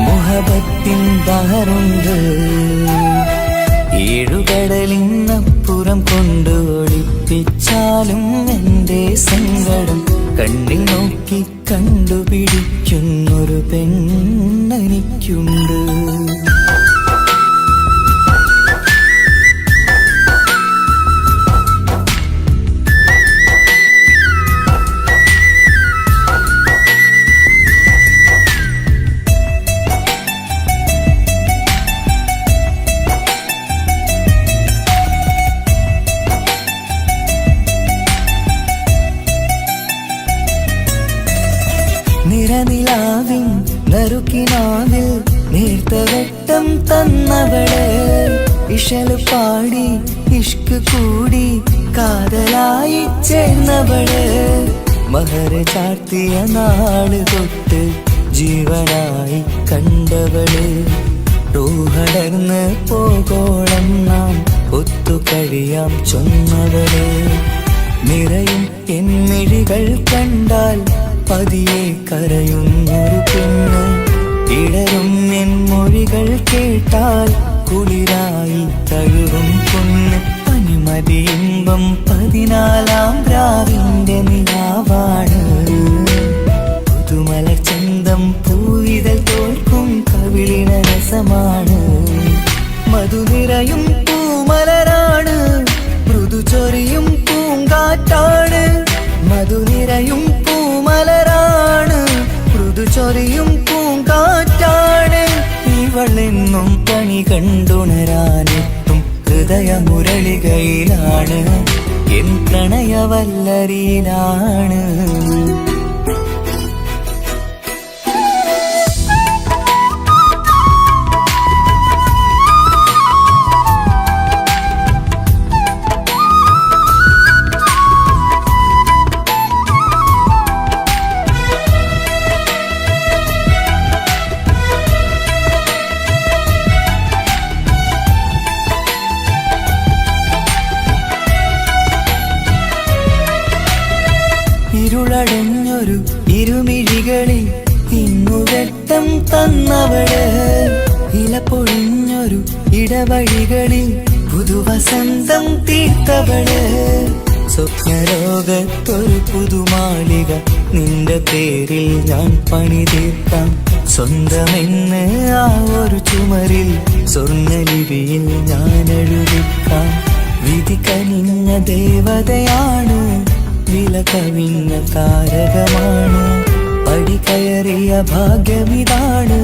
മുഹബത്തിൻ ബഹറുണ്ട്. ഏഴുകടലിനപ്പുറം കൊണ്ട് ഒളിപ്പിച്ചാലും എന്റെ സങ്കടം കണ്ണിൽ നോക്കി കണ്ടുപിടിക്കുന്നൊരു പെണ്ണെനിക്കുണ്ട്. നിറനിലാവിൻ നറുക്കിനാവിൽ നേർത്ത വെട്ടം തന്നവള്, ഇഷല് പാടി ഇഷ്ക് കൂടി കാതലായി ചേർന്നവള്, മഹർ ചാർത്തിയ നാള് തൊട്ട് ജീവനായി കണ്ടവള്, റൂഹടർന്ന് പോകോളം നാം ഒത്തു കഴിയാം ചൊന്നവള്. നിറയും എന്നിഴികൾ കണ്ടാൽ പതിയെ കരയുന്നൊരു പെണ്ണ്, ഇടരും എൻ മൊഴികൾ കേട്ടാൽ കുളിരായി തഴുകും പൊന്ന്. പനിമതി ഇമ്പം 14 രാവിന്റെ നിലാവാണ്, പുതുമല ചന്തം പൂവിതൽ തോൽക്കും കവിളിന രസമാണ്. മധുനിറയും പൂമലരാണ്, മൃദു ചൊരിയും പൂങ്കാറ്റാണ്. മധുനിറയും പൂമലരാണ്, മൃദു ചൊരിയും പൂങ്കാറ്റാണ്. ഇവളെന്നും പണി കണ്ടുണരാനെത്തും ഹൃദയമുരളികയിലാണ്, എൻ പ്രണയവല്ലരിയിലാണ്. ഇരുളടഞ്ഞൊരു ഇരുമിഴികളിൽ ഇന്നു വെട്ടം തന്നവള്, ഇല പൊഴിഞ്ഞൊരു ഇടവഴികളിൽ പുതുവസന്തം തീർത്തവള്. സ്വപ്നലോകത്തൊരു പുതുമാളിക നിന്റെ പേരിൽ ഞാൻ പണി തീർക്കാം, സ്വന്തമെന്ന് ആ ഒരു ചുമരിൽ സ്വർണ്ണലിപിയിൽ ഞാൻ എഴുതിക്കാം. വിധി കനിഞ്ഞ ദേവതയാണ്, വില കവിഞ്ഞ താരകമാണ്, പടി കയറിയ ഭാഗ്യമിതാണ്,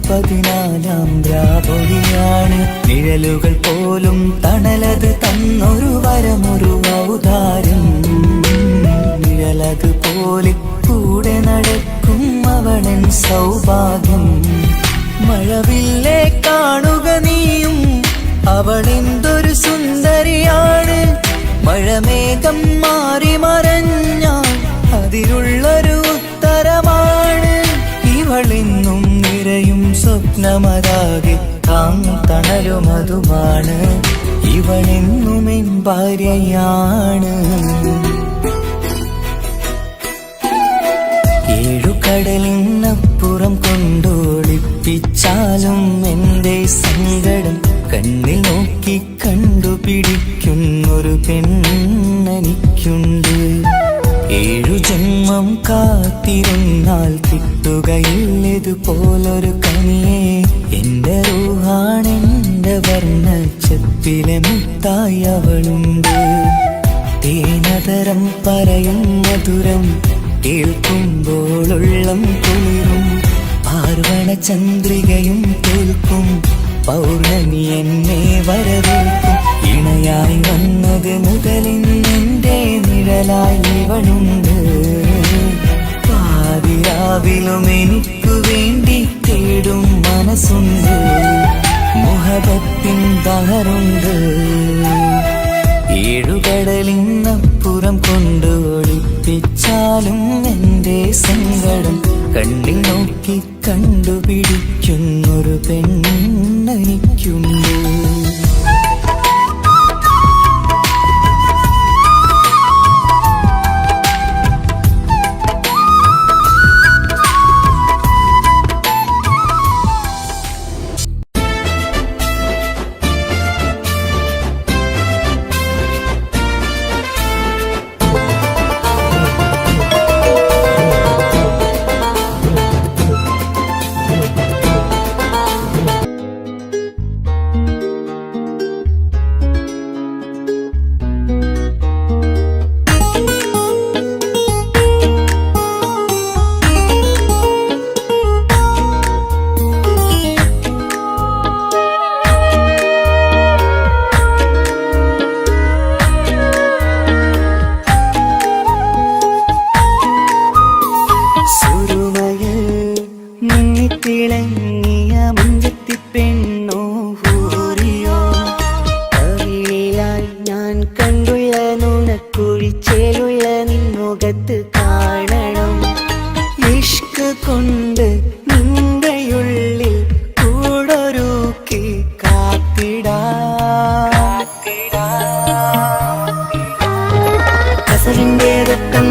14 രാപൊലിയാണ്. നിഴലുകൾ പോലും തണലത് തന്നൊരു വരമൊരു ഔദാര്യം, നിഴലത് പോലെ കൂടെ നടക്കും അവളൻ സൗഭാഗ്യം. മഴവില്ലേ കാണുക നീയും, അവളെന്തൊരു സുന്ദരിയാണ്. മഴമേഘം മാറി മറഞ്ഞാൽ അതിലുള്ളൊരു ഉത്തരമാണ്. ഇവളെന്നും നിറയും സ്വപ്നമതാകെ താങ്ങും തണലുമതുമാണ്. ഇവളെന്നും എൻ ഭാര്യയാണ്. ഏഴുകടലിനപ്പുറം കൊണ്ടോളിപ്പിച്ചാലും എന്റെ സങ്കടം കണ്ണിൽ നോക്കി കണ്ടുപിടിക്കുന്നൊരു പെണ്ണെനിക്കുണ്ട്. 7 ജന്മം കാത്തിരുന്നാൽ കിട്ടുകയില്ലതുപോലൊരു കനിയെ, എന്റെ റൂഹാണെന്റെ വർണ്ണച്ചപ്പിലെ മുത്തായി അവളുണ്ട്. തേനതരം പറയും മധുരം കേൾക്കുമ്പോളുള്ളം കുളിരും, പാർവണ ചന്ദ്രികയും തോൽക്കും പൗർണമി എന്നെ വരവേൽക്കും. ഇണയായി വന്നത് മുതലിന്നെന്റെ നിഴലായി ഇവളുണ്ട്. പാതിരാവിലും എനിക്കു വേണ്ടി തേടും മനസ്സുണ്ട്, മുഹബത്തിൻ ബഹറുണ്ട്. ഏഴുകടലിനപ്പുറം കൊണ്ട് ഒളിപ്പിച്ചാലും എന്റെ സങ്കടം കണ്ണിൽ നോക്കി കണ്ടുപിടിക്കുന്നൊരു പെണ്ണെനിക്കുണ്ട്.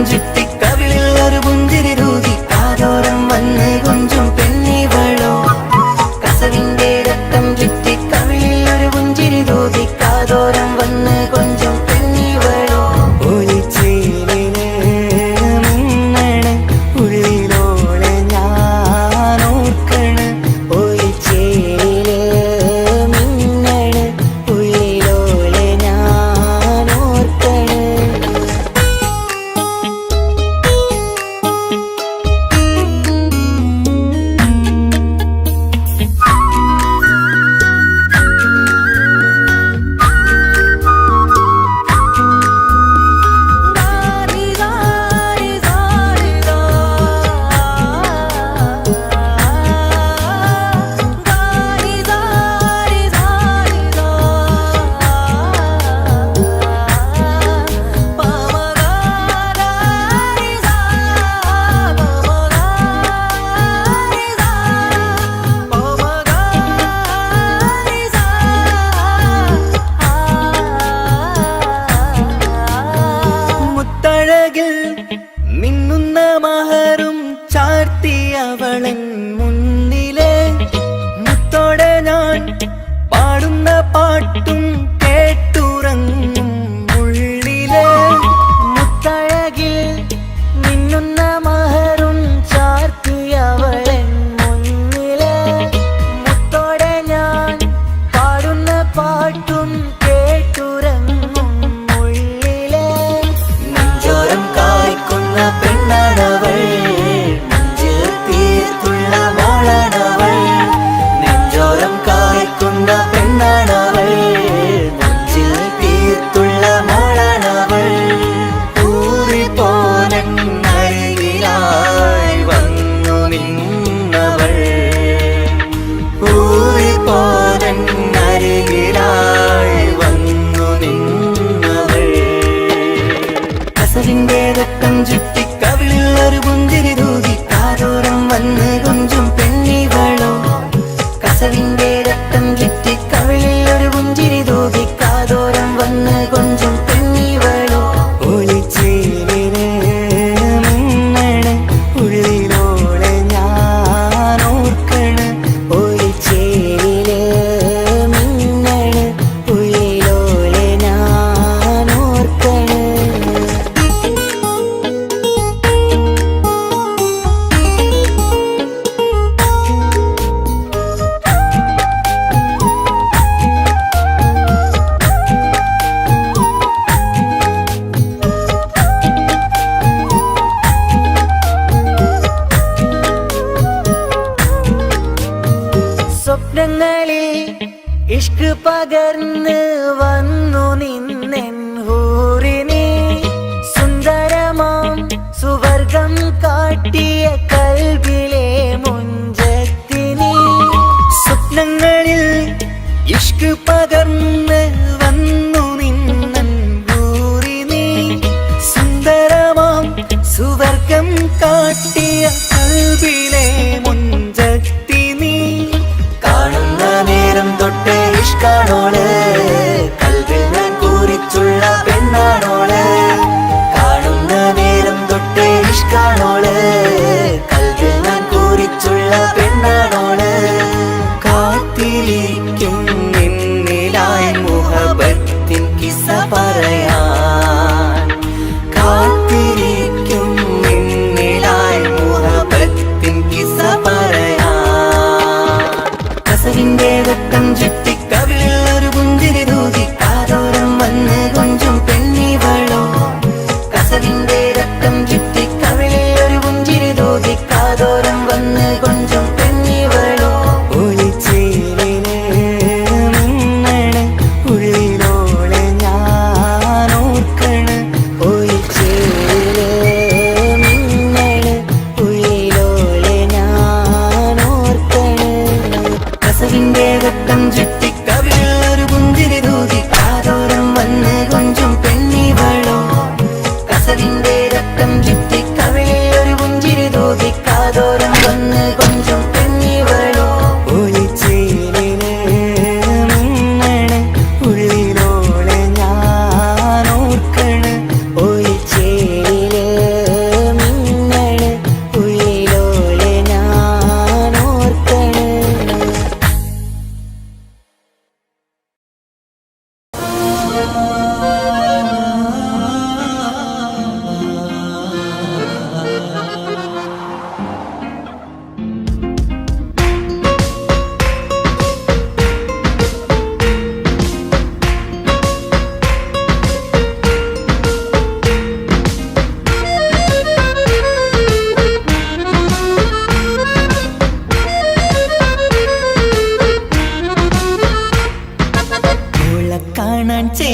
ചുറ്റി കവിളിൽ ഒരു പുഞ്ചിരി തൂകി കാതോരം വന്ന് കൊഞ്ചും പെണ്ണിവളോ കസവിന്റെ രക്തം ചുറ്റി കവിളിൽ ഒരു പുഞ്ചിരി തൂകി കാതോരം വന്ന് കൊഞ്ചും പെണ്ണിവളോ ഒലിച്ചേലിന് മിന്നണ് ഉള്ളിലോളെ ഞാൻ ഓർക്കണ് ഒലിച്ചേലില് മിന്നണ് ഉള്ളിലോളെ ഞാൻ ഓർക്കണ്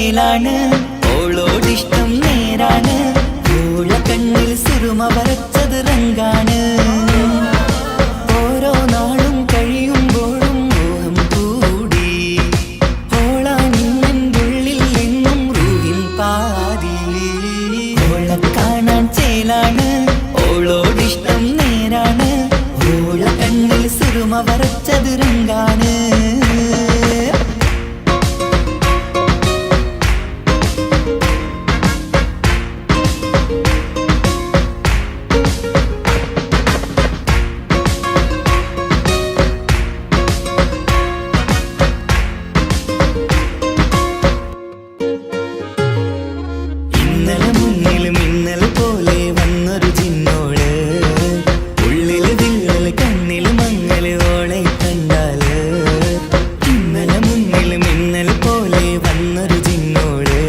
ചേലാണ് ഓളോടിഷ്ടം നേരാണ് ഓള കണ്ണിൽ സുറുമ വരച്ചത് റങ്കാണ് ഓരോ നാളും കഴിയുമ്പോഴും മോഹം കൂടി ഓളാനിന്നുള്ളിൽ എന്നും റൂഹിൻ പാതി ഓള കാണാൻ ചേലാണ് ഓളോടിഷ്ടം നേരാണ് ഓള കണ്ണിൽ സുറുമ വരച്ചത് റങ്കാണ് ഇന്നലെ മുന്നിൽ മിന്നൽ പോലെ വന്നൊരു ചിന്നോള് ഉള്ളിൽ വിള്ളൽ കണ്ണിൽ മങ്ങൽ ഓളെ കണ്ടാല് ഇന്നലെ മുന്നിൽ മിന്നൽ പോലെ വന്നൊരു ചിന്നോള്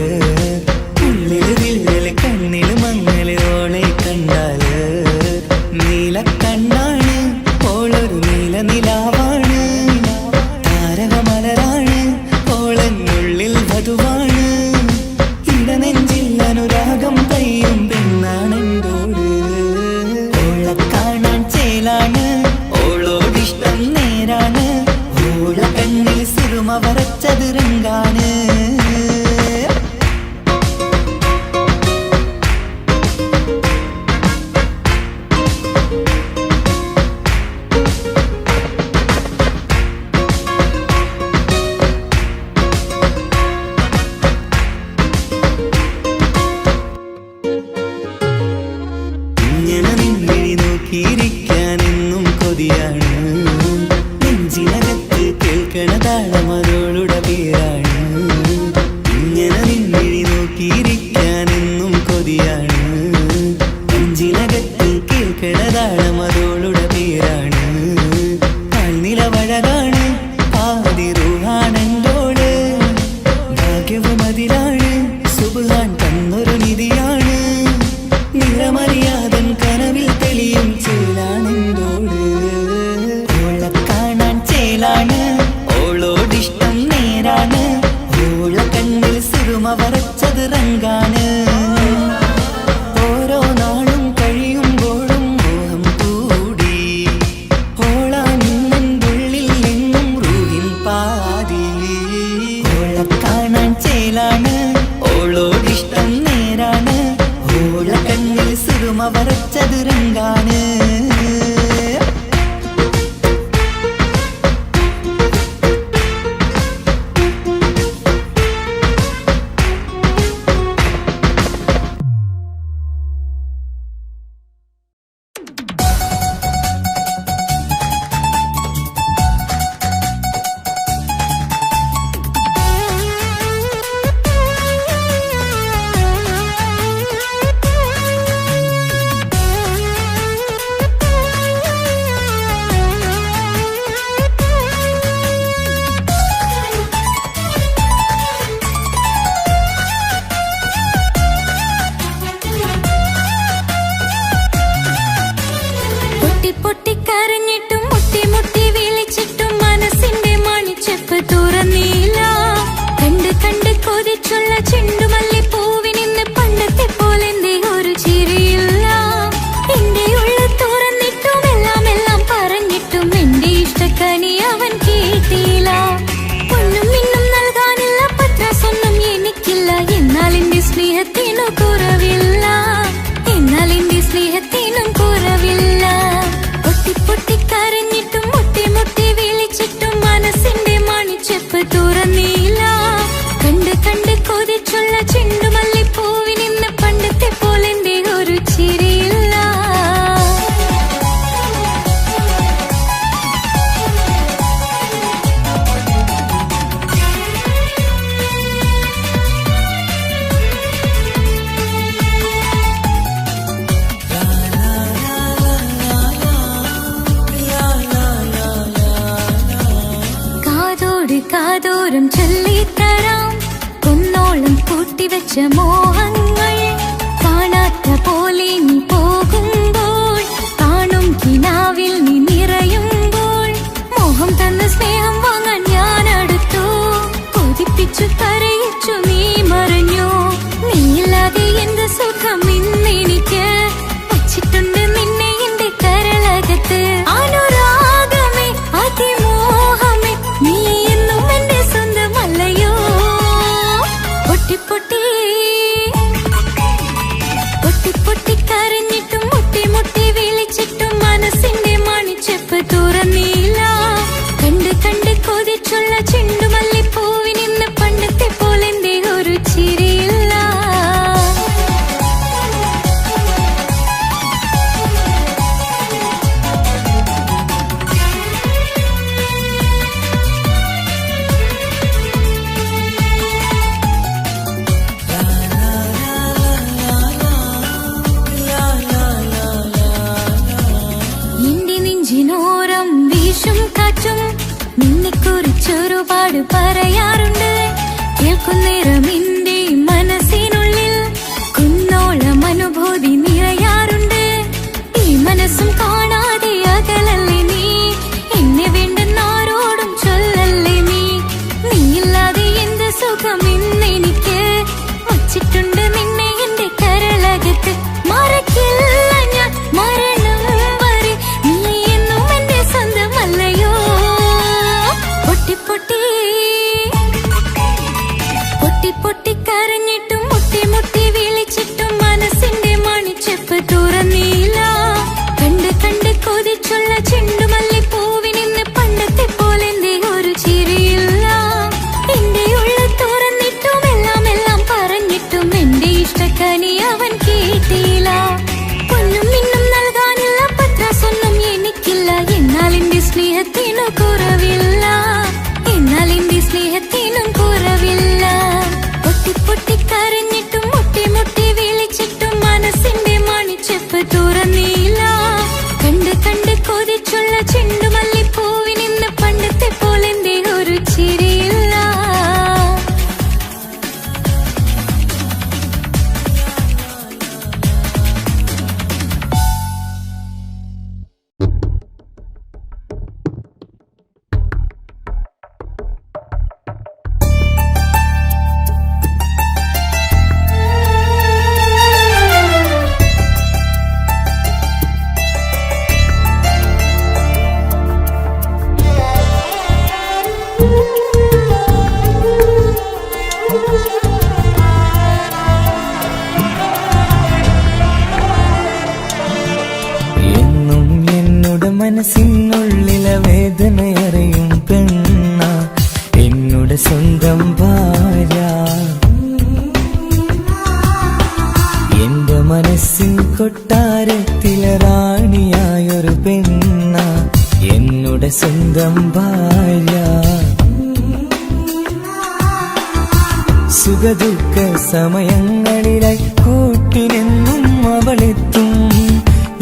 ഉള്ളിൽ വിള്ളൽ കണ്ണിൽ മങ്ങൽ ഓളെ കണ്ടാല് നീല കണ്ണാണ് ഓളൊരു നീല നിലാവാണ് താരകമലരാണ് ഓളെന്നുള്ളിൽ വധുവാണ് ഇടനെഞ്ചിൽ അനുരാഗം പെയ്യും പെണ്ണാണെന്തോട് ഓള കാണാൻ ചേലാണ് ഓളോടിഷ്ടം നേരാണ് ഓള കണ്ണിൽ സുറുമ വരച്ചത് റങ്കാണ് ഇങ്ങനെ നിന്നിഴി നോക്കിയിരിക്കാൻ എന്നും കൊതിയാണ് നെഞ്ചിനകത്ത് കേൾക്കണ താളം അതോളുടെ പേരാണ് ഇങ്ങനെ നിന്നിഴി നോക്കിയിരിക്കാൻ എന്നും കൊതിയാണ് നെഞ്ചിനകത്ത് കേൾക്കണ താളം അതോളുടെ പേരാണ് കാൽനിലവഴകാണ് പാതി റൂഹാണെന്തോട് ഭാഗ്യവും അതിലാണ് സുബ്ഹാൻ തന്നൊരു നിധിയാണ് നിറമറിയാതൻ കനവിൽ തെളിയും ചേലാണെന്തോട് ഓള കാണാൻ ചേലാണ് ഓളോടിഷ്ടം നേരാണ് ഓള കണ്ണിൽ സുറുമ വരച്ചത് റങ്കാണ് ഓരോ നാളും കഴിയുമ്പോഴും മോഹം കൂടി ഓളാനിന്നുള്ളിൽ എന്നും റൂഹിൻ പാതി ഓള കാണാൻ ചേലാണ് ഓളോടിഷ്ടം നേരാണ് ഓള കണ്ണിൽ സുറുമ വരച്ചത് റങ്കാണ് പൊട്ടിക്കരഞ്ഞിട്ടും മുട്ടി മുട്ടി വിളിച്ചിട്ടും മനസ്സിന്റെ മണിച്ചെപ്പ് തുറന്നില്ല കണ്ട് കണ്ട് കൊതിച്ചുള്ള ചെണ്ടുമല്ലി പൂവിനിന്ന് പണ്ടത്തെ പോലെ ഒരു ചിരിയില്ല എന്റെ ഉള്ളിൽ തുറന്നിട്ടും എല്ലാം പറഞ്ഞിട്ടും എന്റെ ഇഷ്ടക്കനി അവൻ കേട്ടില്ല ഒന്നും ഇന്നും നൽകാനില്ല പത്രാസൊന്നും എനിക്കില്ല എന്നാൽ എന്റെ സ്നേഹത്തിനു കുറവില്ല എന്നാൽ എന്റെ സ്നേഹത്തിനും കുറവില്ല പൊട്ടിക്കരഞ്ഞിട്ടും മുട്ടി മുട്ടി വിളിച്ചിട്ടും മനസ്സിന്റെ മണിച്ചെപ്പ് തുറന്നില്ല കണ്ട് കണ്ട് കൊതിച്ചുള്ള ചെണ്ടുമല്ലി പൂവിനിന്ന് പണ്ടത്തെ പോലെ ഒരു ചിരിയില്ല കാതോരം ചൊല്ലിത്തരാം കുന്നോളം കൂട്ടിവെച്ച മോഹങ്ങൾ കാണാത്ത പോലെ നീ പോകുമ്പോൾ കാണും കിനാവിൽ നീ നിറയുമ്പോൾ മോഹം തന്ന സ്നേഹം വാങ്ങാൻ ഞാൻ അടുത്തു കൊതിപ്പിച്ചു കരയിച്ചു നീ പൊട്ടി പൊട്ടി പൊട്ടി കരഞ്ഞിട്ടും മുട്ടി മുട്ടി വിളിച്ചിട്ടും മനസ്സിന്റെ മണിച്ചെപ്പ് തുറന്നില്ല. കണ്ട് കണ്ട് കൊതിച്ചുള്ള ചെണ്ടുമല്ലിപ്പൂവിനിന്ന് പണ്ടത്തെ പോലെന്തേ ഒരു ചിരിയില്ല. നെഞ്ചിനോരം വീശും കാറ്റും നിന്നെക്കുറിച്ചൊരുപാട് പറയാറുണ്ട്. കേൾക്കുന്നേരം എന്റെ മനസ്സിനുള്ളിൽ കുന്നോളം അനുഭൂതി നിറയാറുണ്ട്. ഈ മനസ്സും കാണാതെ അകലല്ലേ നീ, എന്നെ വേണ്ടെന്നാരോടും ചൊല്ലല്ലേ നീ. നീയില്ലാതെ എന്ത് സുഖം ഇന്നെനിക്ക്, വച്ചിട്ടുണ്ട് നിന്നെ എന്റെ കരളകത്ത്. മറക്കില്ല ഞാൻ മരണം വരെ, നീ എന്നും എന്റെ സ്വന്തമല്ലയോ. പൊട്ടി പൊട്ടി പൊട്ടി പൊട്ടി കരഞ്ഞിട്ടും മുട്ടി മുട്ടി വിളിച്ചിട്ടും മനസ്സിന്റെ മണിച്ചെപ്പ് തുറന്നില്ല. കണ്ട് കണ്ട് കൊതിച്ചുള്ള ചെണ്ടുമല്ലിപ്പൂവിനിന്ന് പണ്ടത്തെ പോലെന്തേ ഒരു ചിരിയില്ല. എന്റെ ഉള്ളിൽ തുറന്നിട്ടും എല്ലാം എല്ലാം പറഞ്ഞിട്ടും എന്റെ ഇഷ്ടക്കനി അവൻ കേട്ടില്ല. പൊന്നും മിന്നും നൽകാനില്ല, പത്രാസൊന്നും എനിക്കില്ല. എന്നാൽ എന്റെ സ്നേഹത്തിനു കുറവില്ല, എന്നാൽ എന്റെ സ്നേഹത്തിനും കുറവില്ല. പൊട്ടി പൊട്ടി കരഞ്ഞിട്ടും മുട്ടി മുട്ടി വിളിച്ചിട്ടും മനസ്സിന്റെ മണിച്ചെപ്പ് തുറന്നില്ല. കണ്ട് കണ്ട് കൊതിച്ചുള്ള ചെണ്ടുമല്ലിപ്പൂവിനിന്ന് പണ്ടത്തെ പോലെന്തേ ഒരു ചിരിയില്ല. എന്നും എന്നോട് മനസ്സിനുള്ളിലെ വേദനയറിയും പെണ്ണ, എന്നോട് സ്വന്തം ഭാര്യ. എന്റെ മനസ്സിൻ കൊട്ടാരത്തിലെ റാണിയായൊരു പെണ്ണ, എന്നോട് സ്വന്തം ഭാര്യ. സുഖദുഃഖ സമയങ്ങളിലായി കൂട്ടിനെന്നും അവളെത്തും.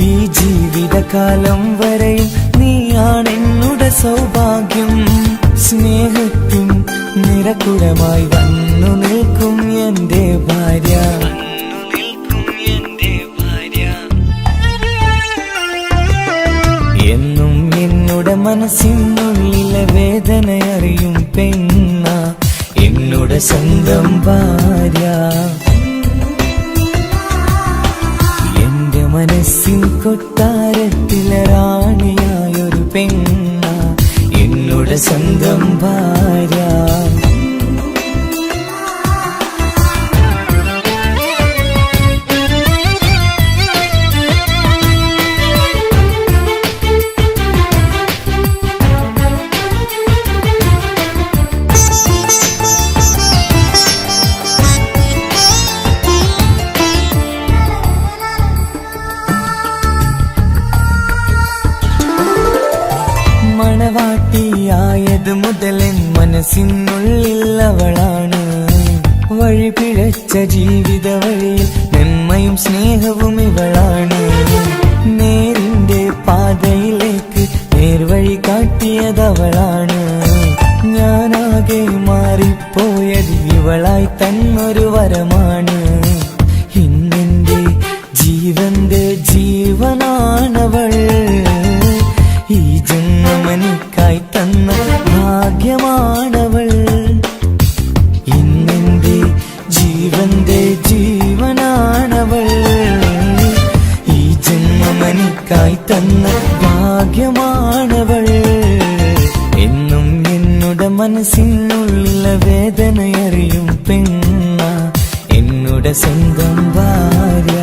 ഈ ജീവിതകാലം വരെയും നീയാണെന്നുടെ സൗഭാഗ്യം. സ്നേഹത്തിൻ നിറകുടമായി വന്നു നിൽക്കും എന്റെ ഭാര്യ. എന്നും എന്നോട് മനസ്സിനുള്ളിലെ വേദനയറിയും പെണ്ണ, എന്നോട് സ്വന്തം ഭാര്യ. എന്റെ മനസ്സിൻ കൊട്ടാരത്തിലെ റാണിയായൊരു പെണ്ണ, എന്നോട് സ്വന്തം ഭാര്യ. മണവാട്ടിയായത് മുതലൻ മനസ്സിനുള്ളിൽ അവളാണ്. വഴി പിഴച്ച ജീവിത വഴിയിൽ നന്മയും സ്നേഹവും ഇവളാണ്. നേരിന്റെ പാതയിലേക്ക് നേർവഴി കാട്ടിയതവളാണ്. ഞാനാകെ മാറിപ്പോയത് ഇവളായി തന്നൊരു വരമാണ്. ഇന്നെന്റെ ജീവന്റെ ജീവനാണവൾ. ഈ ജന്മമെനിക്കായി തന്ന ഭാഗ്യമാണവൾ. ഇന്നെന്റെ ജീവന്റെ ജീവനാണവൾ. ഈ ജന്മമെനിക്കായി തന്ന ഭാഗ്യമാണവൾ. എന്നും എന്നോട് മനസ്സിനുള്ളിലെ വേദനയറിയും പെണ്ണ, എന്നുടെ സ്വന്തം ഭാര്യ.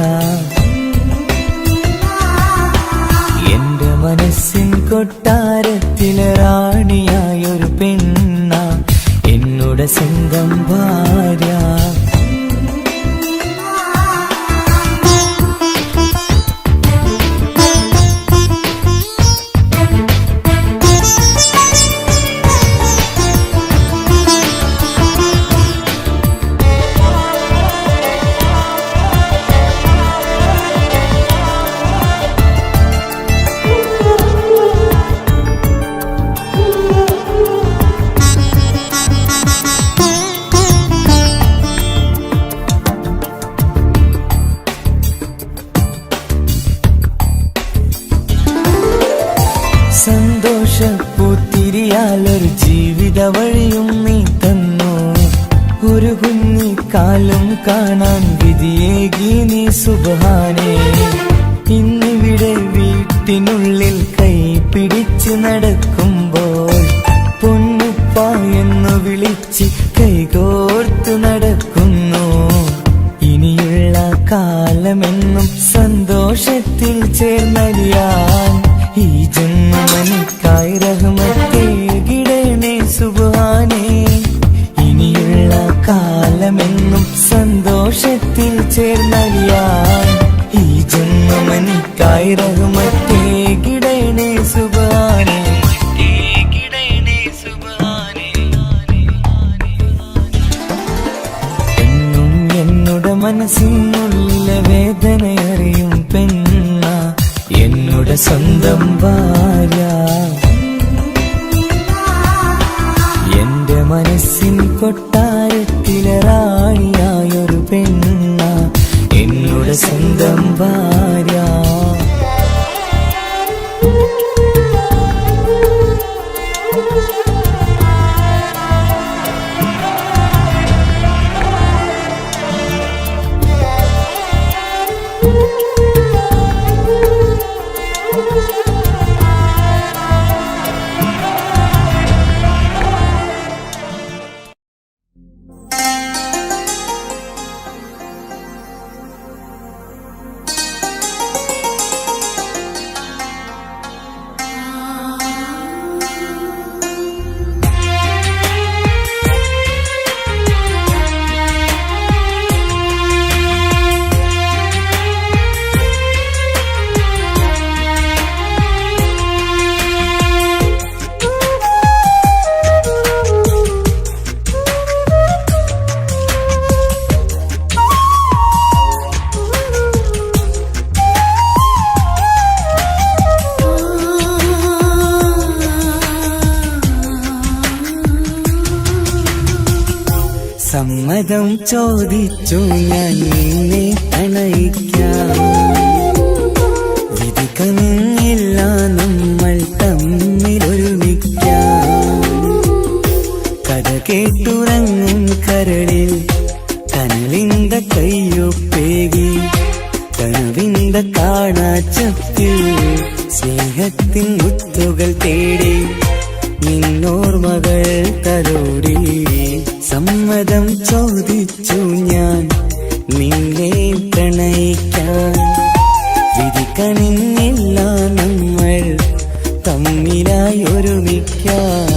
എന്റെ മനസ്സിൻ കൊട്ടാരത്തിലെ റാണിയായൊരു പെണ്ണ എന്നുടെ സ്വന്തം ഭാര്യ. സന്തോഷപ്പൂത്തിരിയാലൊരു ജീവിത വഴിയും നീ തന്നു. ഒരു കുഞ്ഞിക്കാലും കാണാൻ വിധിയേകി നീ സുബ്ഹാനേ. ഇന്നിവിടെ വീട്ടിനുള്ളിൽ കൈ പിടിച്ച് നടക്കുമ്പോൾ പൊന്നുപ്പ എന്ന് വിളിച്ച് കൈകോർത്ത് നടക്കുന്നു. ഇനിയുള്ള കാലമെന്നും സന്തോഷത്തിൽ ചേർന്നലിയാൻ ഈ ജന്മനിക്കായി റഹ്മത്തേകിടണേ സുബ്ഹാനേ. ഇനിയുള്ള കാലമെന്നും സന്തോഷത്തിൽ ചേർന്നലിയാൻ ഈ ജന്മനിക്കായി റഹ്മത്തേകിടണേ സുബ്ഹാനേ. എന്നും എന്നുടെ മനസ്സിനുള്ളിലെ വേദനയറിയും പെണ്ണ എന്നുടെ സ്വന്തം ഭാര്യ. എന്റെ മനസ്സിൻ കൊട്ടാരത്തിലെ റാണിയായൊരു പെണ്ണ എന്നുടെ സ്വന്തം ഭാര്യ. സമ്മതം ചോദിച്ചു ഞാൻ നിന്നെ പ്രണയിക്കാം. വിധി കനിഞ്ഞില്ല നമ്മൾ തമ്മിലൊരുമിക്കാം. കഥ കേട്ടുറങ്ങും കരളിൽ കനലിന്റെ കയ്യൊപ്പേകി കനവിന്റെ കാണാച്ചത്തിൽ സ്നേഹത്തിൻ മുത്തുകൾ തേടി നിന്നോർമകൾ തലോടി. സമ്മതം ചോദിച്ചു ഞാൻ നിന്നെ പ്രണയിക്കാൻ. വിധി കനിഞ്ഞില്ല നമ്മൾ തമ്മിലായി ഒരുമിക്കാം.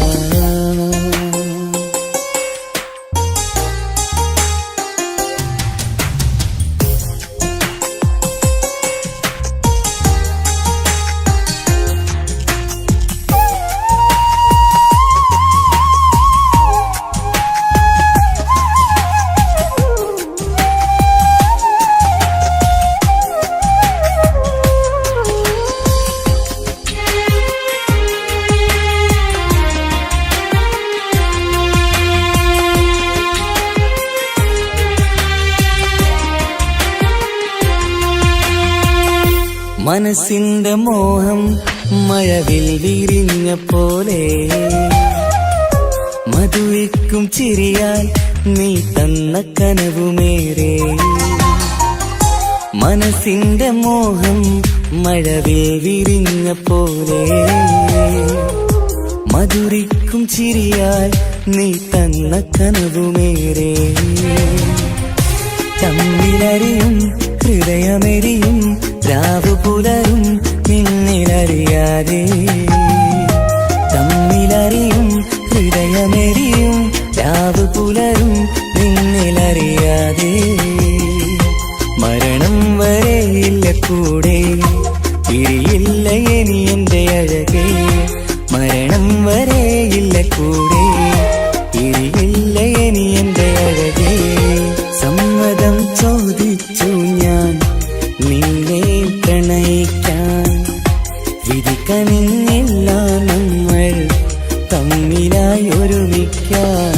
മനസ്സിന്റെ മോഹം മഴവിൽ വിരിഞ്ഞ പോലെ മധുവിക്കും ചിരിയാൽ നീ തന്ന കനവുമേറെ. മനസ്സിന്റെ മോഹം മഴവിൽ വിരിഞ്ഞ പോലെ മധുരിക്കും ചിരിയാൽ നീ തന്ന കനവുമേറെ. തമ്മിലറിയും ഹൃദയമെരിയും രാവു പുലരും നിന്നിലറിയാതെ തമ്മിലറിയും ഹൃദയമെരിയും രാവു പുലരും നിന്നിലറിയാതെ മരണം വരെയില്ല കൂടെ പിരിയില്ല ഇനി എന്റെ അഴകേ മരണം വരെയില്ല കൂടെ പിരിയില്ല ഇനി എന്റെ അഴകേ സമ്മതം ചോദിച്ചു ഞാൻ നിന്നെ പ്രണയിക്കാൻ വിധി കനിഞ്ഞില്ല നമ്മൾ തമ്മിലായി ഒരുമിക്കാൻ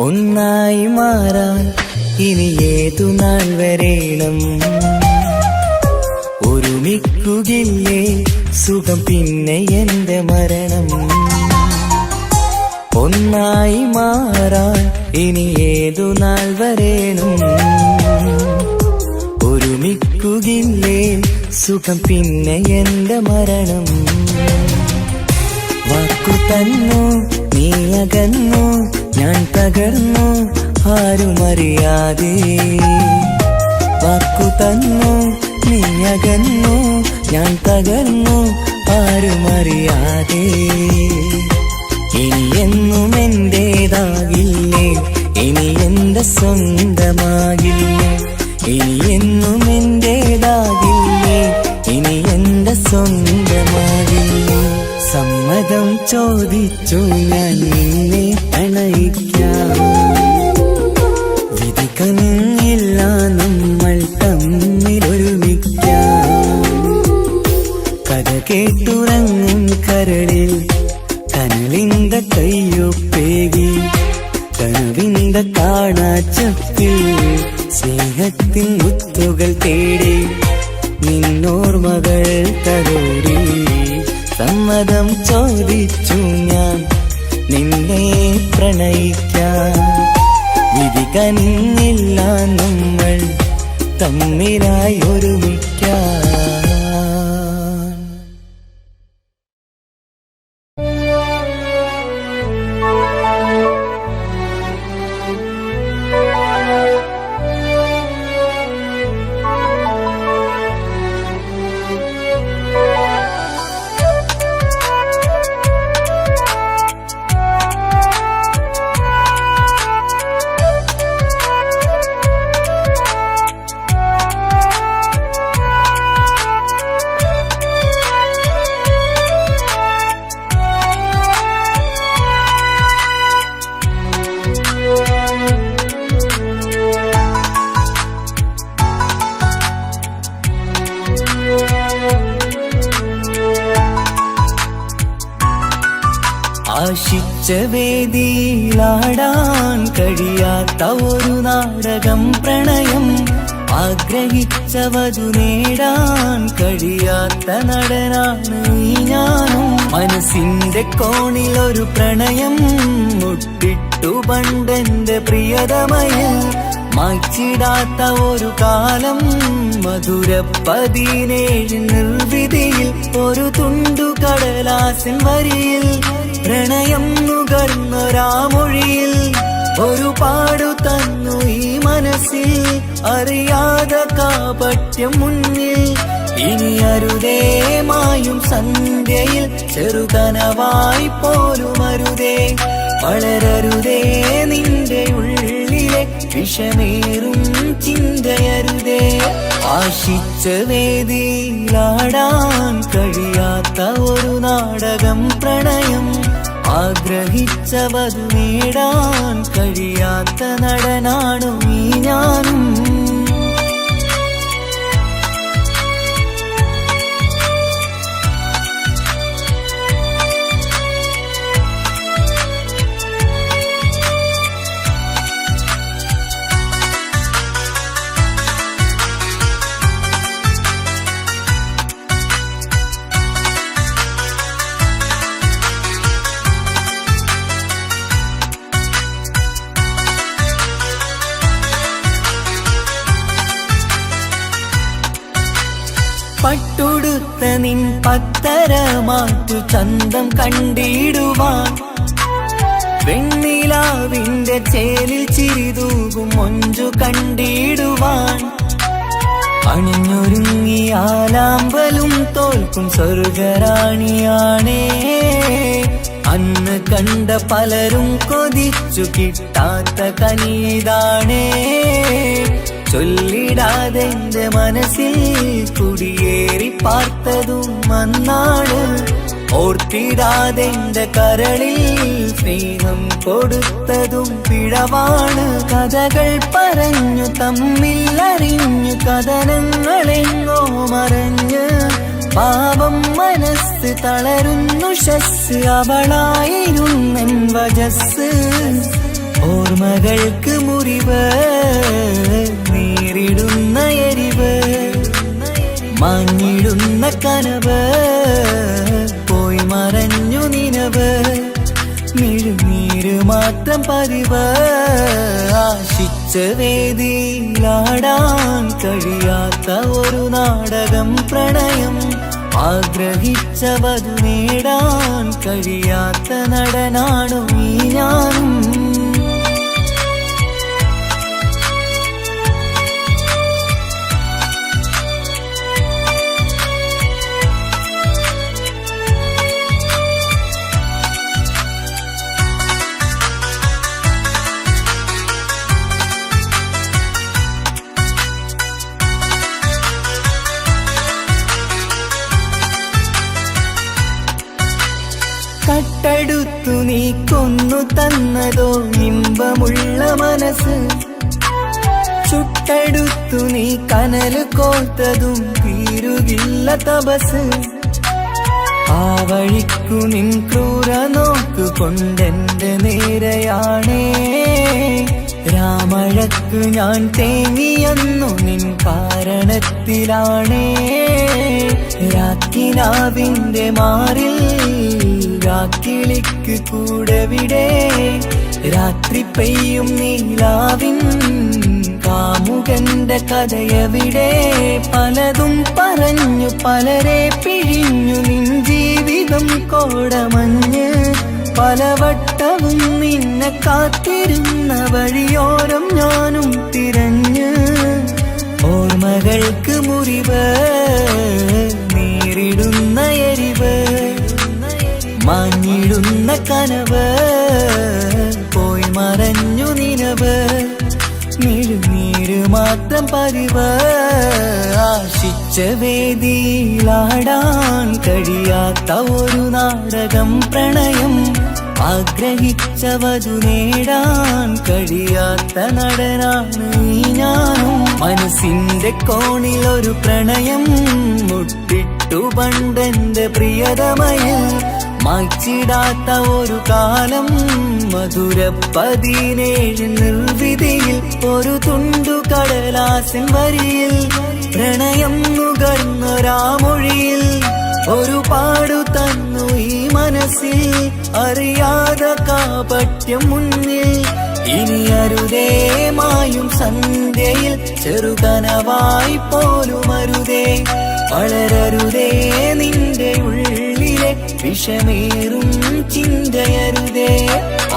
ഒന്നായി മാറാൻ ഇനി ഏതു നാൾ വരേണം ഒരുമിക്കുകയില്ലേ സുഖം പിന്നെ എന്റെ മരണം ഒന്നായി മാറാൻ ഇനി ഏതു നാൾ വരേണം ഒരുമിക്കുകയില്ലേ സുഖം പിന്നെ എന്റെ മരണം വാക്കു തന്നു നീ അകന്നു ഞാൻ തകർന്നു ആരുമറിയാതെ വാക്കു തന്നു നീ അകന്നു ഞാൻ തകർന്നു ആരുമറിയാതെ ഇനി എന്നും എന്റേതാകില്ലേ ഇനി എന്റെ സ്വന്തമാകില്ലേ ഇനി എന്നും എന്റേതാകില്ലേ ഇനി എന്റെ സ്വന്തമാകില്ലേ സമ്മതം ചോദിച്ചു ഞാൻ നിന്നെ പ്രണയിക്കാം വിധി കനിഞ്ഞില്ല നമ്മൾ തമ്മിലൊരുമിക്കാം കഥ കേട്ടുറങ്ങും കരളിൽ കനലിന്റെ കയ്യൊപ്പേകി കനവിന്റെ കാണാച്ചപ്പിൽ സ്നേഹത്തിൻ മുത്തുകൾ തേടി നിന്നോർമകൾ തലോടി സമ്മതം ചോദിച്ചു ഞാൻ നിന്നെ പ്രണയിക്കാൻ വിധി കനിഞ്ഞില്ല നമ്മൾ തമ്മിലായി ഒരുമിക്കാൻ ആശിച്ച വേദിയിലാടാൻ കഴിയാത്ത ഒരു നാടകം പ്രണയം ആഗ്രഹിച്ചവതു നേടാൻ കഴിയാത്ത നടനാണ് ഈ ഞാനും മനസ്സിന്റെ കോണിൽ ഒരു പ്രണയം മുട്ടിട്ടു പണ്ടെന്റെ പ്രിയതമയിൽ മായ്ച്ചിടാത്ത ഒരു കാലം മധുര 17 നിർവിധിയിൽ ഒരു തുണ്ടു കടലാസിൻ വരിയിൽ പ്രണയം നുകർന്നൊരാമൊഴിയിൽ ഒരു പാടു തന്നു ഈ മനസ്സിൽ അറിയാതെ കാപട്യം മുന്നിൽ ഇനി അരുതേ മായും സന്ധ്യയിൽ ചെറുകനവായി പോലും അരുതേ വളരരുതേ നിന്റെ ഉള്ളിലെ വിഷമേറും ചിന്തയരുതേ ആശിച്ച വേദിയിലാടാൻ കഴിയാത്ത ഒരു നാടകം പ്രണയം ആഗ്രഹിച്ചവതു നേടാൻ കഴിയാത്ത നടനാണു ഈ ഞാനും നിൻ പത്തരമാറ്റു ചന്തം കണ്ടിടുവാൻ വെണ്ണിലാവിന്റെ ചേലിൽ ചിരിതൂകും മൊഞ്ചു കണ്ടിടുവാൻ അണിഞ്ഞൊരുങ്ങിയാലാമ്പലും തോൽക്കും സ്വർഗറാണിയാണേ അന്ന് കണ്ട പലരും കൊതിച്ചു കിട്ടാത്ത കനിതാണേ ചൊല്ലിടാതെ എന്റെ മനസ്സിൽ കുടിയേറി പാർത്തതും അന്നാണ് ഓർത്തിടാതെ എന്റെ കരളിൽ സ്നേഹം കൊടുത്തതും പിഴവാണ് കഥകൾ പറഞ്ഞു തമ്മിൽ അറിഞ്ഞു കഥനങ്ങളെങ്ങോ മറഞ്ഞ് പാപം മനസ്സ് തളരുന്നു ഷസ് അവളായിരുന്നെൻ വജസ് ഓർമ്മകൾക്ക് മുറിവ് നേരിടുന്ന എരിവ് മാഞ്ഞിടുന്ന കനവ് പോയി മറഞ്ഞു നിനവ് മിഴുനീര് മാത്രം പതിവ് ആശിച്ച വേദിയിലാടാൻ കഴിയാത്ത ഒരു നാടകം പ്രണയം ആഗ്രഹിച്ചവതു നേടാൻ കഴിയാത്ത നടനാണു ഈ ഞാനും കട്ടെടുത്തു നീ കൊന്നു തന്നതോ ഇമ്പമുള്ള മനസ്സ് ചുട്ടെടുത്തു നീ കനല് കോർത്തതും തീരുകില്ല തപസ് ആ വഴിക്കു നിൻ ക്രൂര നോക്കു കൊണ്ടെന്റെ നേരെയാണേ രാമഴക്കു ഞാൻ തേങ്ങിയെന്നു നിൻ കാരണത്തിലാണേ രാക്കിനാവിന്റെ മാറിൽ രാക്കിളിക്ക് കൂടവിടെ രാത്രി പെയ്യും നീലാവിൻ കാമുകന്റെ കഥയവിടെ പലതും പറഞ്ഞു പലരെ പിഴിഞ്ഞു നിൻ ജീവിതം കോടമഞ്ഞ് പലവട്ടവും നിന്നെ കാത്തിരുന്ന വഴിയോരം ഞാനും തിരഞ്ഞ് ഓർമ്മകൾക്ക് മുറിവ് നേരിടുന്ന എരിവ് മാഞ്ഞിടുന്ന കനവ് പോയി മറഞ്ഞു നിനവ് മിഴുനീര് മാത്രം പതിവ് ആശിച്ച വേദിയിലാടാൻ കഴിയാത്ത ഒരു നാടകം പ്രണയം ആഗ്രഹിച്ചവതു നേടാൻ കഴിയാത്ത നടനാണ് ഈ ഞാനും മനസ്സിന്റെ കോണിൽ ഒരു പ്രണയം മുട്ടിട്ടു പണ്ടെന്റെ പ്രിയതമയിൽ മായ്ച്ചിടാത്ത ഒരു കാലം മധുര 17 നിർവിധിയിൽ ഒരു തുണ്ടു കടലാസിൻ വരിയിൽ പ്രണയം നുകർന്നൊരാമൊഴിയിൽ ഒരു പാടു തന്നു ഈ മനസ്സിൽ അറിയാതെ കാപട്യം മുന്നിൽ ഇനി അരുതേ മായും സന്ധ്യയിൽ ചെറുകനവായി പോലും അരുതേ വളരരുതേ നിന്റെ ഉള്ളിലെ വിഷമേറും ചിന്തയരുതേ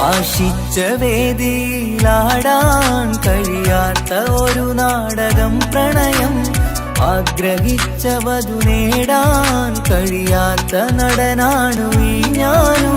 ആശിച്ച വേദിയിലാടാൻ കഴിയാത്ത ഒരു നാടകം പ്രണയം ആഗ്രഹിച്ചവതു നേടാൻ കഴിയാത്ത നടനാണു ഈ ഞാനും